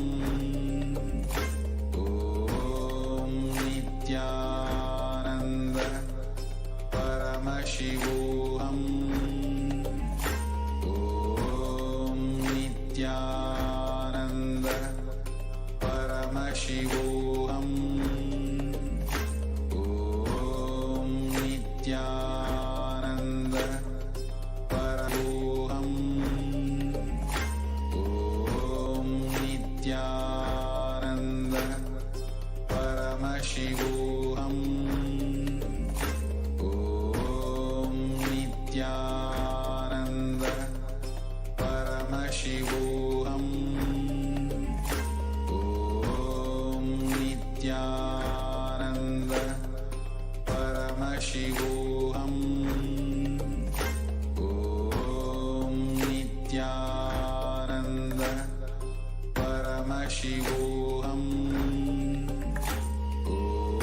Om Nithyananda Paramashivoham. Nithyananda Paramashivoham. Om Nithyananda Paramashivoham. Om Nithyananda Paramashivoham. Om Nithyananda Paramashivoham. Om Nithyananda Paramashivoham. Om Nithyananda Paramashivoham.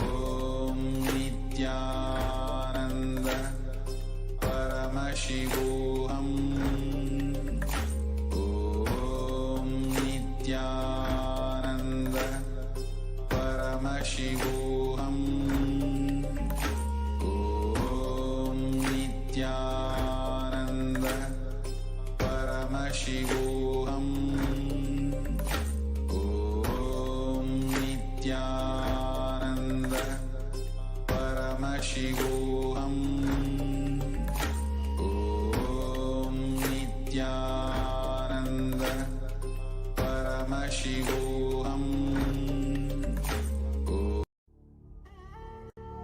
Om Nithyananda Paramashivoham. Om Nithyananda Paramashivoham. Paramashivoham. Om Nithyananda Paramashivoham. Om Nithyananda Paramashivoham.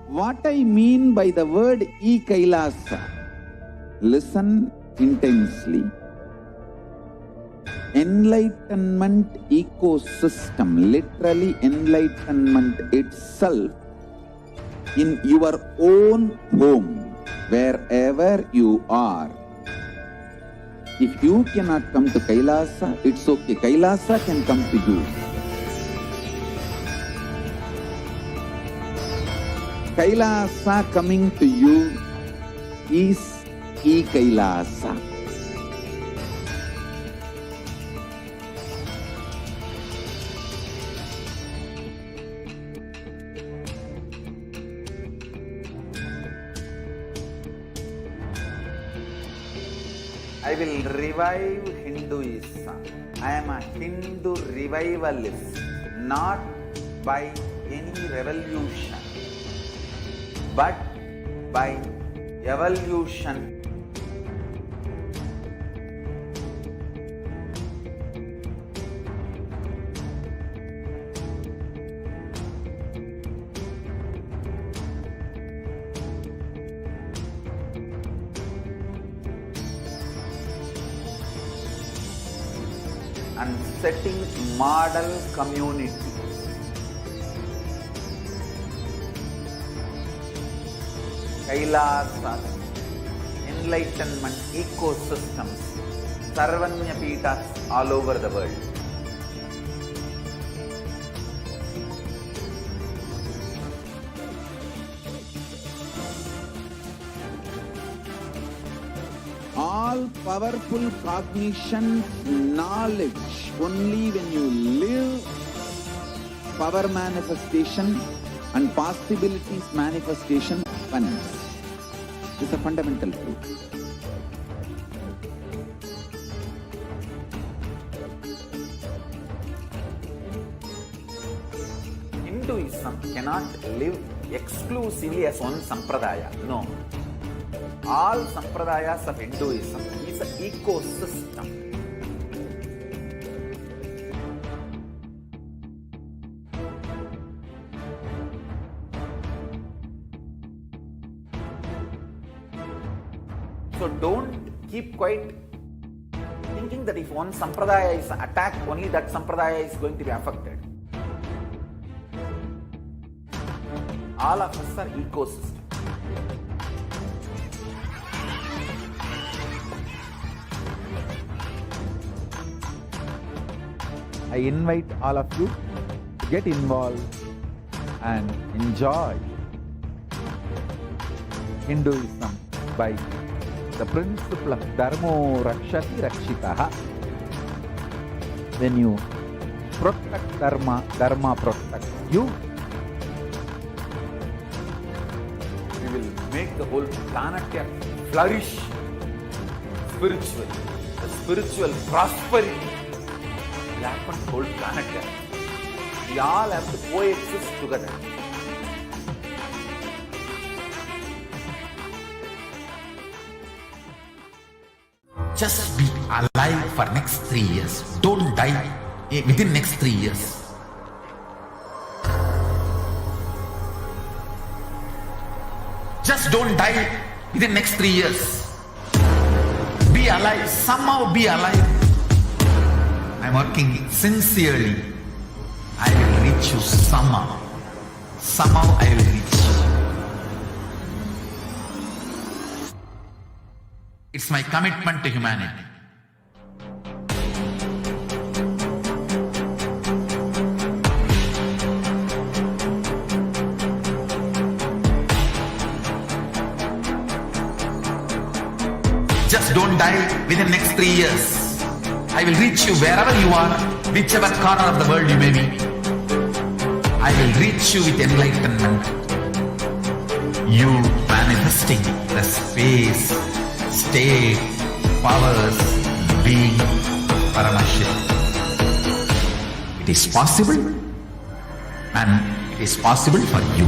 What I mean by the word e-Kailasa, listen intensely. Enlightenment ecosystem, literally enlightenment itself, in your own home, wherever you are. If you cannot come to Kailasa, it's okay. Kailasa can come to you. Kailasa coming to you is e-Kailasa. I will revive Hinduism. I am a Hindu revivalist, not by any revolution, but by evolution. And setting model community. Kailasas, enlightenment ecosystems, Sarvanya Peethas all over the world. All powerful cognition, knowledge, only when you live power manifestation and possibilities manifestation once. This is a fundamental truth. Hinduism cannot live exclusively as one sampradaya. No. All sampradayas of Hinduism is an ecosystem. So don't keep quiet thinking that if one sampradaya is attacked, only that sampradaya is going to be affected. All of us are ecosystems. I invite all of you to get involved and enjoy Hinduism by the principle of Dharmo Rakshati Rakshitaha. When you protect Dharma, Dharma protects you. We will make the whole planet flourish spiritually. The spiritual prosperity will happen to the whole planet. We all have to coexist together. Just be alive for next 3 years. Don't die within next 3 years. Just don't die within next 3 years. Be alive. Somehow be alive. I'm working sincerely. I will reach you somehow. Somehow I will reach you. It's my commitment to humanity. Just don't die within the next 3 years. I will reach you wherever you are, whichever corner of the world you may be. I will reach you with enlightenment. You manifesting the space, state, powers, being Paramashivam. It is possible, and it is possible for you.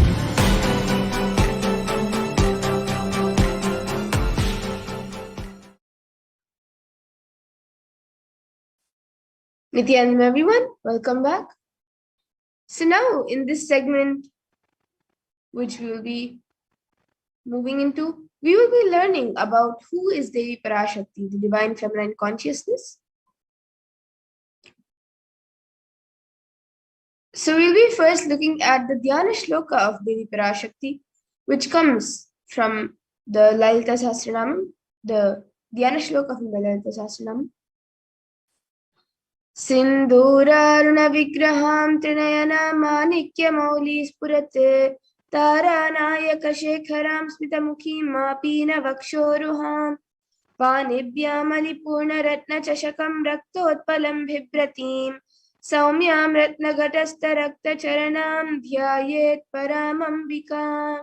Nithyananda everyone, welcome back. So now in this segment, which we will be moving into, we will be learning about who is Devi Parashakti, the divine feminine consciousness. So we'll be first looking at the Dhyana Shloka of Devi Parashakti, which comes from the Lalita Sahasranamam, the Dhyana Shloka from the Lalita Sahasranamam. Sindhuraruna vigraham trinayana manikya mauli spurate taranayaka shekharam smitamukhim mapina vakshoruham panibhyam alipurna ratna chashakam raktotpalam bhibratim saumyam ratna gatasta rakta charanam dhyayet paramambikam.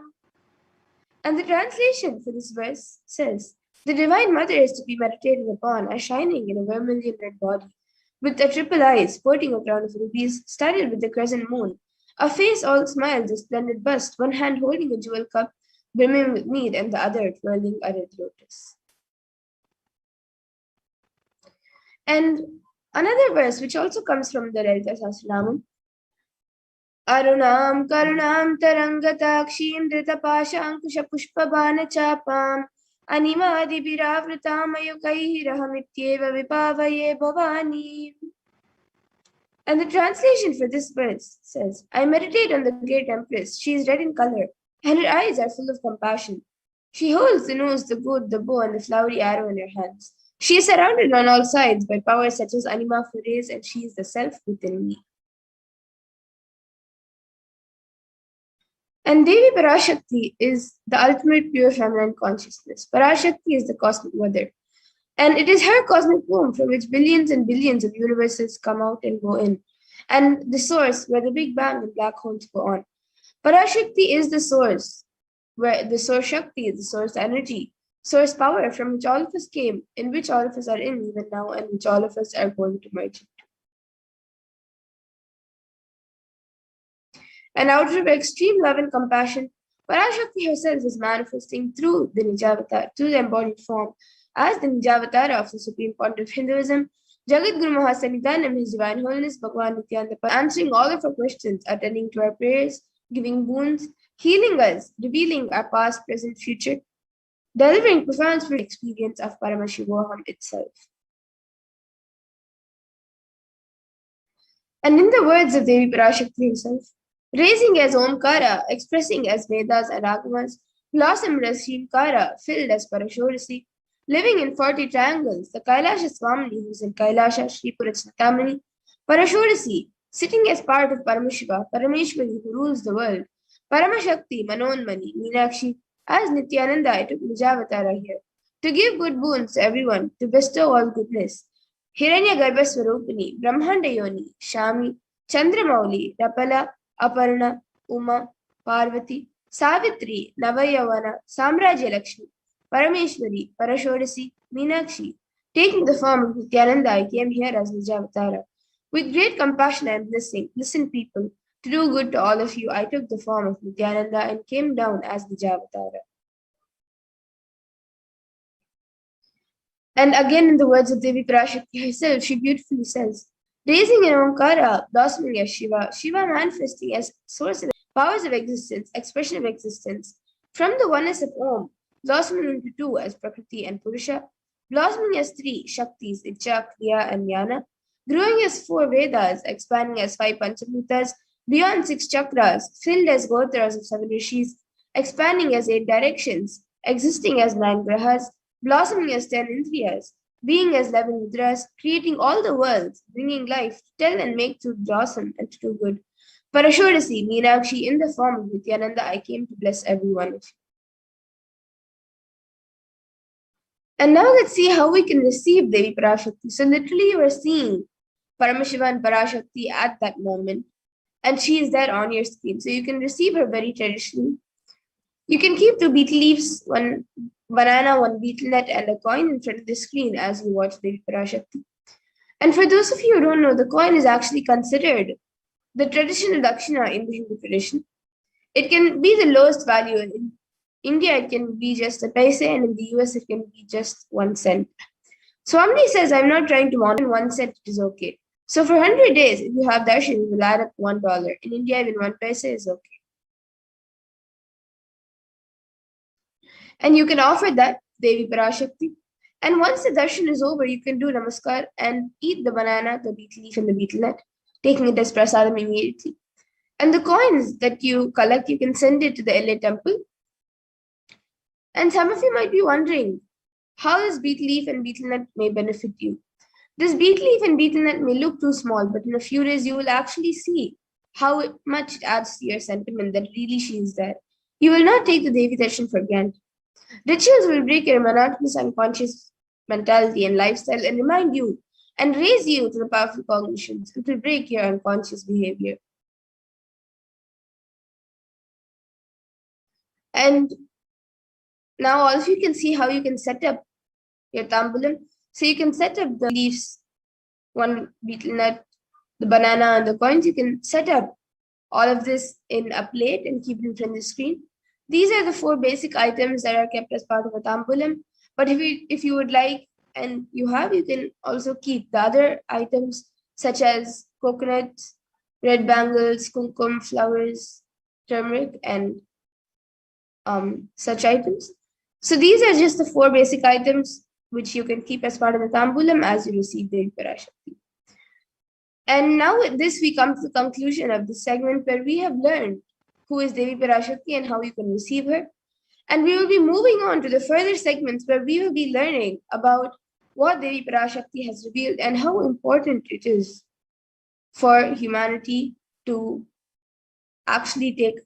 And the translation for this verse says, the Divine Mother is to be meditated upon as shining in a vermilion red body, with a triple eye sporting a crown of rubies, studded with the crescent moon, a face all smiles, a splendid bust, one hand holding a jewel cup brimming with mead, and the other twirling a red lotus. And another verse which also comes from the Lalita Sahasranamam, Arunam karunam tarangatakshim dritapashankusha pushpabana chapam animadibhiravritam-ayukaihi-rahamityeva vipavaye bhavani. And the translation for this verse says, I meditate on the great empress. She is red in color, and her eyes are full of compassion. She holds the nose, the goad, the bow, and the flowery arrow in her hands. She is surrounded on all sides by powers such as Anima Furays, and she is the self within me. And Devi Parashakti is the ultimate pure feminine consciousness. Parashakti is the cosmic mother. And it is her cosmic womb from which billions and billions of universes come out and go in. And the source where the Big Bang and black holes go on. Parashakti is the source, where the source Shakti is the source energy, source power from which all of us came, in which all of us are in even now, and which all of us are going to merge into. And out of extreme love and compassion, Parashakti herself is manifesting through the Nijavatar, through the embodied form, as the Nijavatara of the Supreme Pontiff of Hinduism, Jagat Guru Mahasannidhanam, His Divine Holiness Bhagavan Nithyananda, answering all of our questions, attending to our prayers, giving boons, healing us, revealing our past, present, future, delivering profound spiritual experience of Paramashivoham itself. And in the words of Devi Parashakti herself, raising as Omkara, expressing as Vedas and Agamas, blossomed as Shimkara, filled as Parashorasi, living in 40 triangles, the Kailasha Swamini, who is in Kailasha, Sripura Chintamani, Parashorasi, sitting as part of Paramashiva, Parameshwari, who rules the world, Paramashakti, Manonmani, Meenakshi, as Nithyananda, I took Nijavatara here, to give good boons to everyone, to bestow all goodness. Hiranya Garbhaswarupini, Brahmanda Yoni, Shami, Chandramauli, Rapala, Aparna, Uma, Parvati, Savitri, Navayavana, Samrajya Lakshmi, Parameshwari, Parashorasi, Meenakshi. Taking the form of Nithyananda, I came here as Nijavatara. With great compassion and blessing, listen people, to do good to all of you, I took the form of Nithyananda and came down as Nijavatara. And again in the words of Devi Parashakti herself, she beautifully says, raising in Omkara, blossoming as Shiva, Shiva manifesting as source of powers of existence, expression of existence, from the oneness of Om, blossoming into two as Prakriti and Purusha, blossoming as three Shaktis, Icha, Kriya, and Jnana, growing as 4 Vedas, expanding as 5 Panchabhutas, beyond 6 chakras, filled as Gotras of 7 Rishis, expanding as 8 directions, existing as 9 Grahas, blossoming as 10 Indriyas, being as 11 Mudras, creating all the worlds, bringing life to tell and make to blossom and to do good. Parashorasi, Meenakshi, in the form of Nithyananda, I came to bless every one of you. And now let's see how we can receive Devi Parashakti. So literally you are seeing Paramashiva and Parashakti at that moment, and she is there on your screen. So you can receive her very traditionally. You can keep 2 betel leaves, 1 banana, 1 betel nut, and a coin in front of the screen as you watch Devi Parashakti. And for those of you who don't know, the coin is actually considered the traditional dakshina in the Hindu tradition. It can be the lowest value. In India, it can be just a paise, and in the US, it can be just 1 cent. Swami says, I'm not trying to want 1 cent, it is okay. So for 100 days, if you have darshan, you will add up $1. In India, even 1 paise is okay. And you can offer that Devi Parashakti. And once the darshan is over, you can do namaskar and eat the banana, the betel leaf, and the betel nut, taking it as prasadam immediately. And the coins that you collect, you can send it to the LA temple. And some of you might be wondering, how this betel leaf and betel nut may benefit you. This betel leaf and betel nut may look too small, but in a few days you will actually see how much it adds to your sentiment that really she is there. You will not take the Devi darshan for granted. Rituals will break your monotonous unconscious mentality and lifestyle and remind you and raise you to the powerful cognitions and to break your unconscious behavior. And now all of you can see how you can set up your tambulam. So you can set up the leaves, one betel nut, the banana, and the coins. You can set up all of this in a plate and keep it in front of the screen. These are the 4 basic items that are kept as part of a tambulam. But if you would like, and you have, you can also keep the other items such as coconuts, red bangles, kumkum, flowers, turmeric, and such items. So these are just the 4 basic items which you can keep as part of the tambulam as you receive Devi Parashakti. And now with this, we come to the conclusion of this segment where we have learned who is Devi Parashakti and how you can receive her. And we will be moving on to the further segments where we will be learning about what Devi Parashakti has revealed and how important it is for humanity to actually take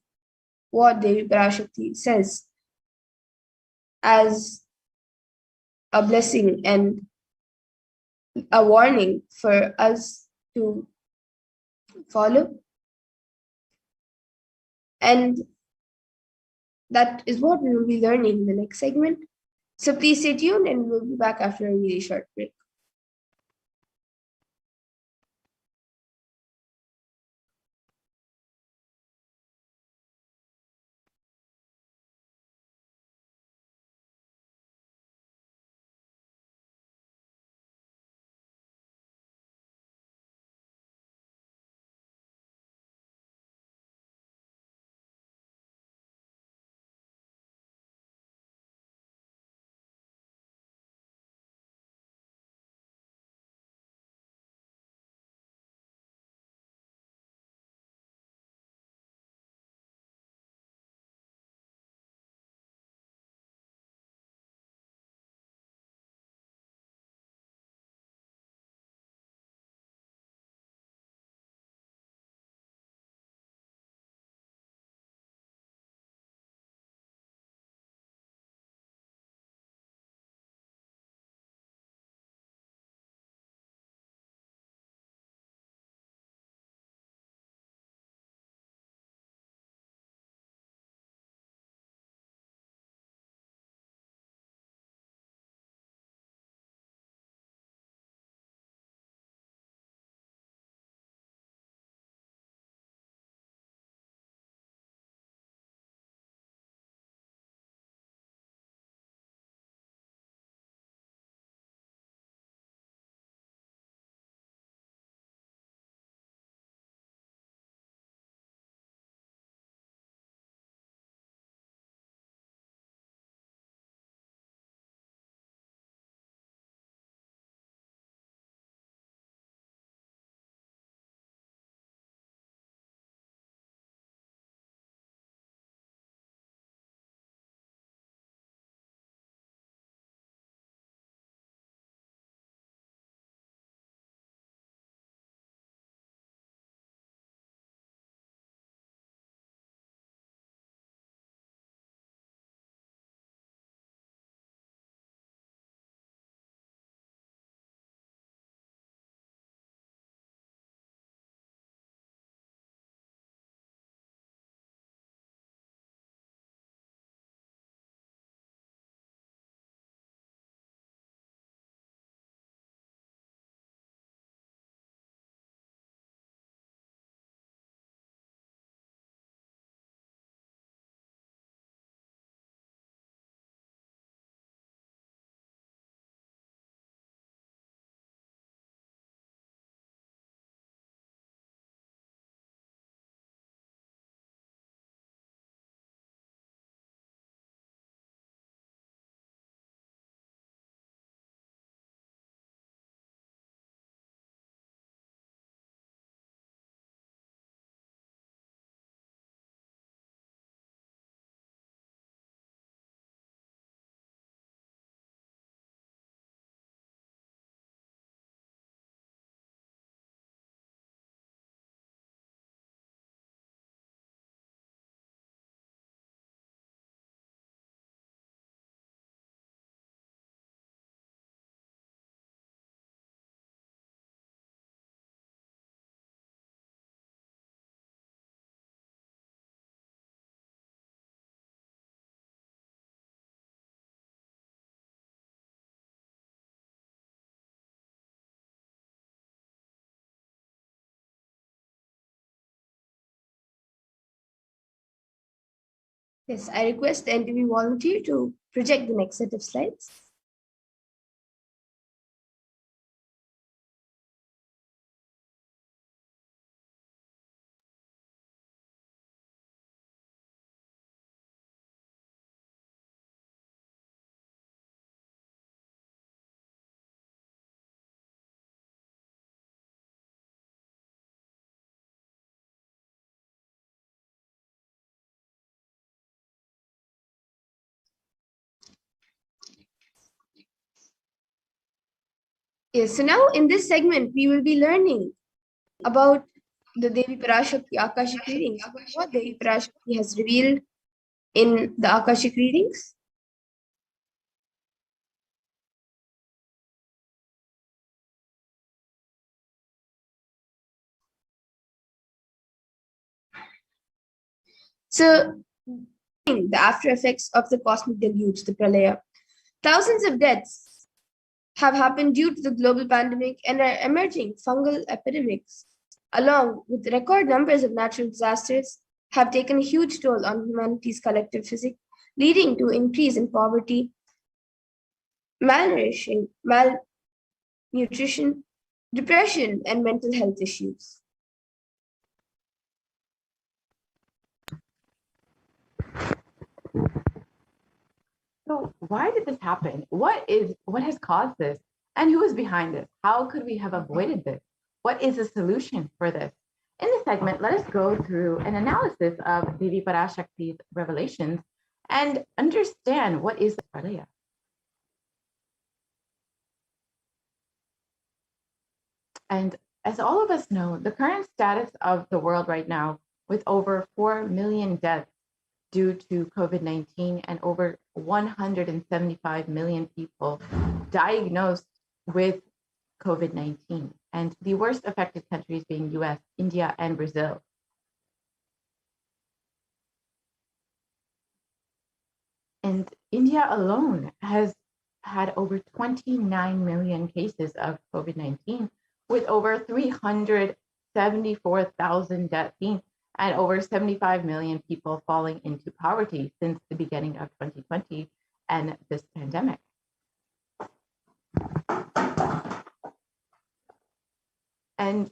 what Devi Parashakti says as a blessing and a warning for us to follow. And that is what we will be learning in the next segment. So please stay tuned and we'll be back after a really short break. Yes, I request the NTV volunteer to project the next set of slides. Yes, so now in this segment, we will be learning about the Devi Parashakti Akashic readings, what Devi Parashakti has revealed in the Akashic readings. So, the after effects of the cosmic deluge, the Pralaya. Thousands of deaths have happened due to the global pandemic and are emerging fungal epidemics, along with record numbers of natural disasters, have taken a huge toll on humanity's collective physique, leading to increase in poverty, malnutrition, depression, and mental health issues. So why did this happen? What has caused this? And who is behind this? How could we have avoided this? What is the solution for this? In this segment, let us go through an analysis of Devi Parashakti's revelations and understand what is the Pralaya. And as all of us know, the current status of the world right now, with over 4 million deaths due to COVID-19 and over 175 million people diagnosed with COVID-19, and the worst affected countries being US, India, and Brazil. And India alone has had over 29 million cases of COVID-19, with over 374,000 deaths and over 75 million people falling into poverty since the beginning of 2020 and this pandemic. And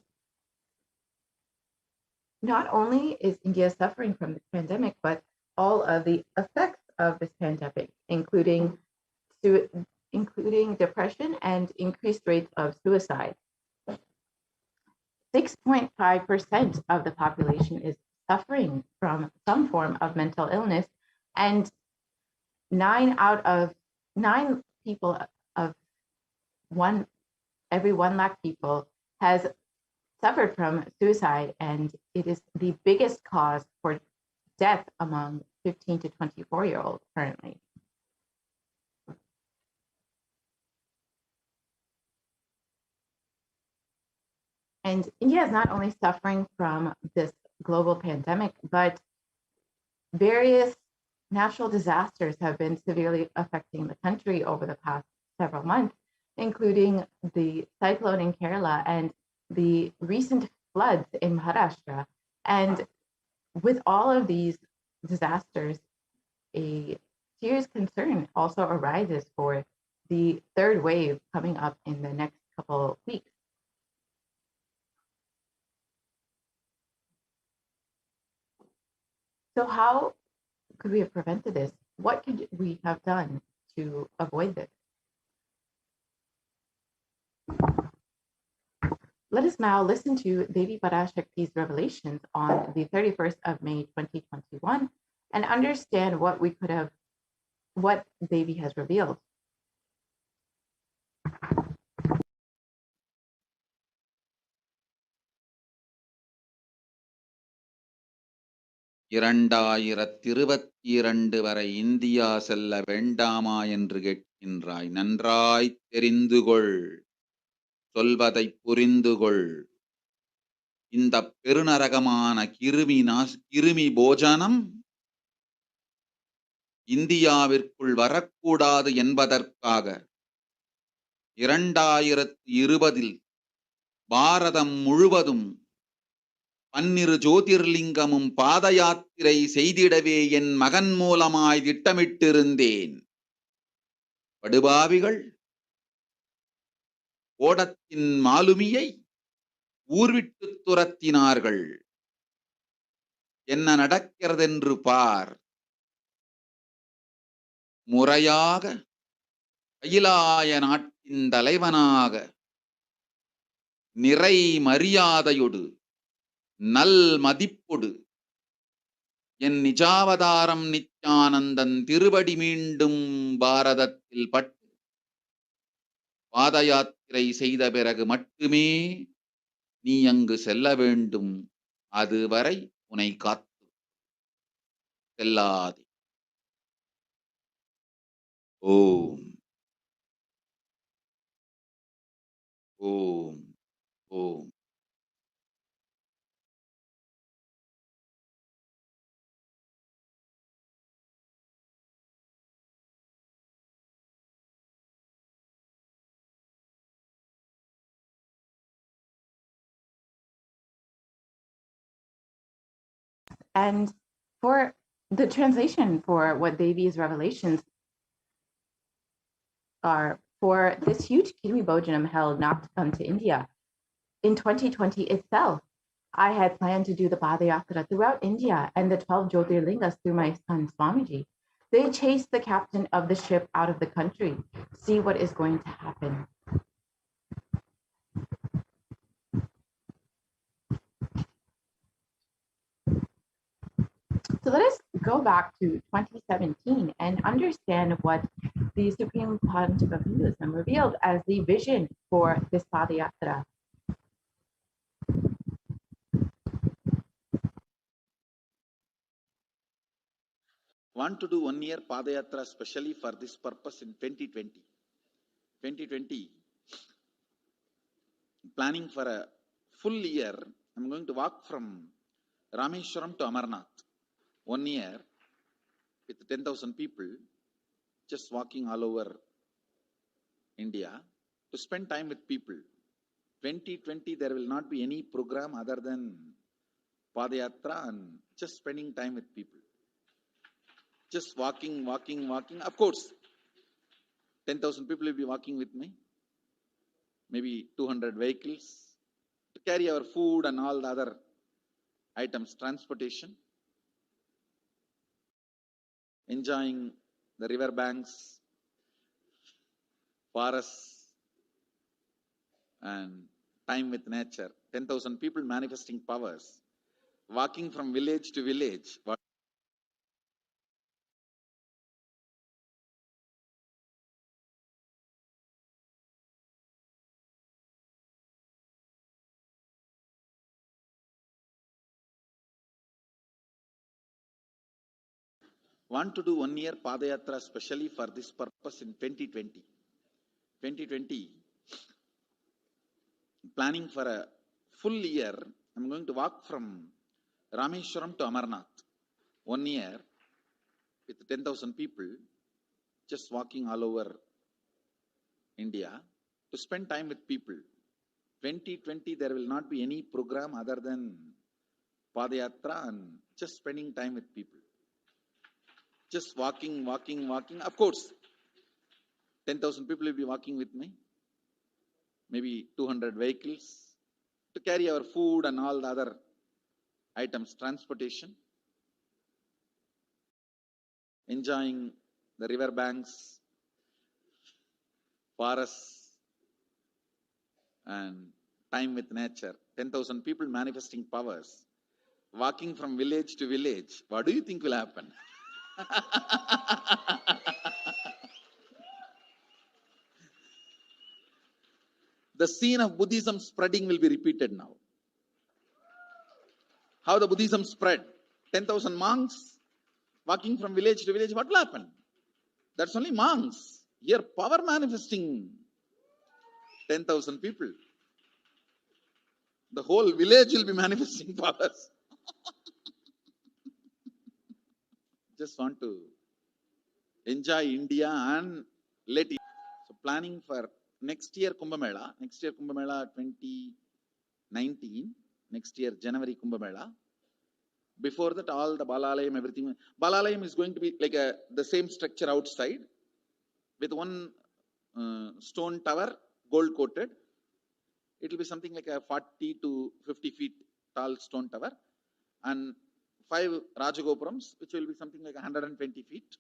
not only is India suffering from this pandemic, but all of the effects of this pandemic, including depression and increased rates of suicide. 6.5% of the population is suffering from some form of mental illness, and 9 out of 9 people of every 1 lakh people has suffered from suicide, and it is the biggest cause for death among 15 to 24-year-olds currently. And India is not only suffering from this global pandemic, but various natural disasters have been severely affecting the country over the past several months, including the cyclone in Kerala and the recent floods in Maharashtra. And with all of these disasters, a serious concern also arises for the third wave coming up in the next couple of weeks. So how could we have prevented this? What could we have done to avoid this? Let us now listen to Devi Parashakti's revelations on the 31st of May, 2021, and understand what Devi has revealed. வரை India செல்ல வேண்டாமா என்று கேட்கின்றாய். நன்றாய் தெரிந்து கொள், சொல்வதைப் புரிந்து கொள். இந்த பெருநரகமான கிருமி போஜனம் இந்தியாவிற்குள் வரக்கூடாது என்பதற்காக 2020 பாரதம் முழுவதும் பன்னிரு ஜோதிர்லிங்கமும் பாத யாத்திரை செய்திடவே என் மகன் மூலமாய் திட்டமிட்டிருந்தேன். படுபாவிகள் ஓடத்தின் மாலுமியை ஊர்விட்டு துரத்தினார்கள். என்ன நடக்கிறதென்று பார். முறையாக கைலாய நாட்டின் தலைவனாக நிறை மரியாதையொடு நல் மதிப்பொடு என் நிஜாவதாரம் நித்யானந்தன் திருவடி மீண்டும் பாரதத்தில் பட்டு பாத யாத்திரை செய்த பிறகு மட்டுமே நீ அங்கு செல்ல வேண்டும். அதுவரை உன்னை காத்து செல்லாதே. ஓம் ஓம் ஓம். And for the translation for what Devi's revelations are for this huge Kirmi Bojanam held not to come to India. In 2020 itself, I had planned to do the Padayatra throughout India and the 12 Jyotirlingas through my son Swamiji. They chased the captain of the ship out of the country. See what is going to happen. So let us go back to 2017 and understand what the Supreme Pontiff of Hinduism revealed as the vision for this Padayatra. Want to do 1 year Padayatra specially for this purpose in 2020. 2020, planning for a full year. I'm going to walk from Rameshwaram to Amarnath. 1 year with 10,000 people, just walking all over India to spend time with people. 2020, there will not be any program other than Padayatra and just spending time with people. Just walking. Of course, 10,000 people will be walking with me. Maybe 200 vehicles to carry our food and all the other items, transportation. Enjoying the river banks, forests, and time with nature. 10,000 people manifesting powers, walking from village to village. Want to do 1 year Padayatra specially for this purpose in 2020. 2020, planning for a full year. I'm going to walk from Rameshwaram to Amarnath. 1 year with 10,000 people, just walking all over India to spend time with people. 2020, there will not be any program other than Padayatra and just spending time with people. Just walking. Of course, 10,000 people will be walking with me. Maybe 200 vehicles to carry our food and all the other items, transportation. Enjoying the river banks, forests, and time with nature. 10,000 people manifesting powers, walking from village to village. What do you think will happen? The scene of Buddhism spreading will be repeated now. How the Buddhism spread. 10,000 monks walking from village to village. What will happen? That's only monks. Here power manifesting 10,000 people. The whole village will be manifesting powers. Just want to enjoy India and let it. So planning for next year Kumbh Mela 2019. next year, January Kumbh Mela. Before that, all the Balalayam, everything. Balalayam is going to be like the same structure outside with one stone tower, gold coated. It will be something like a 40 to 50 feet tall stone tower, and 5 Rajagopurams, which will be something like 120 feet.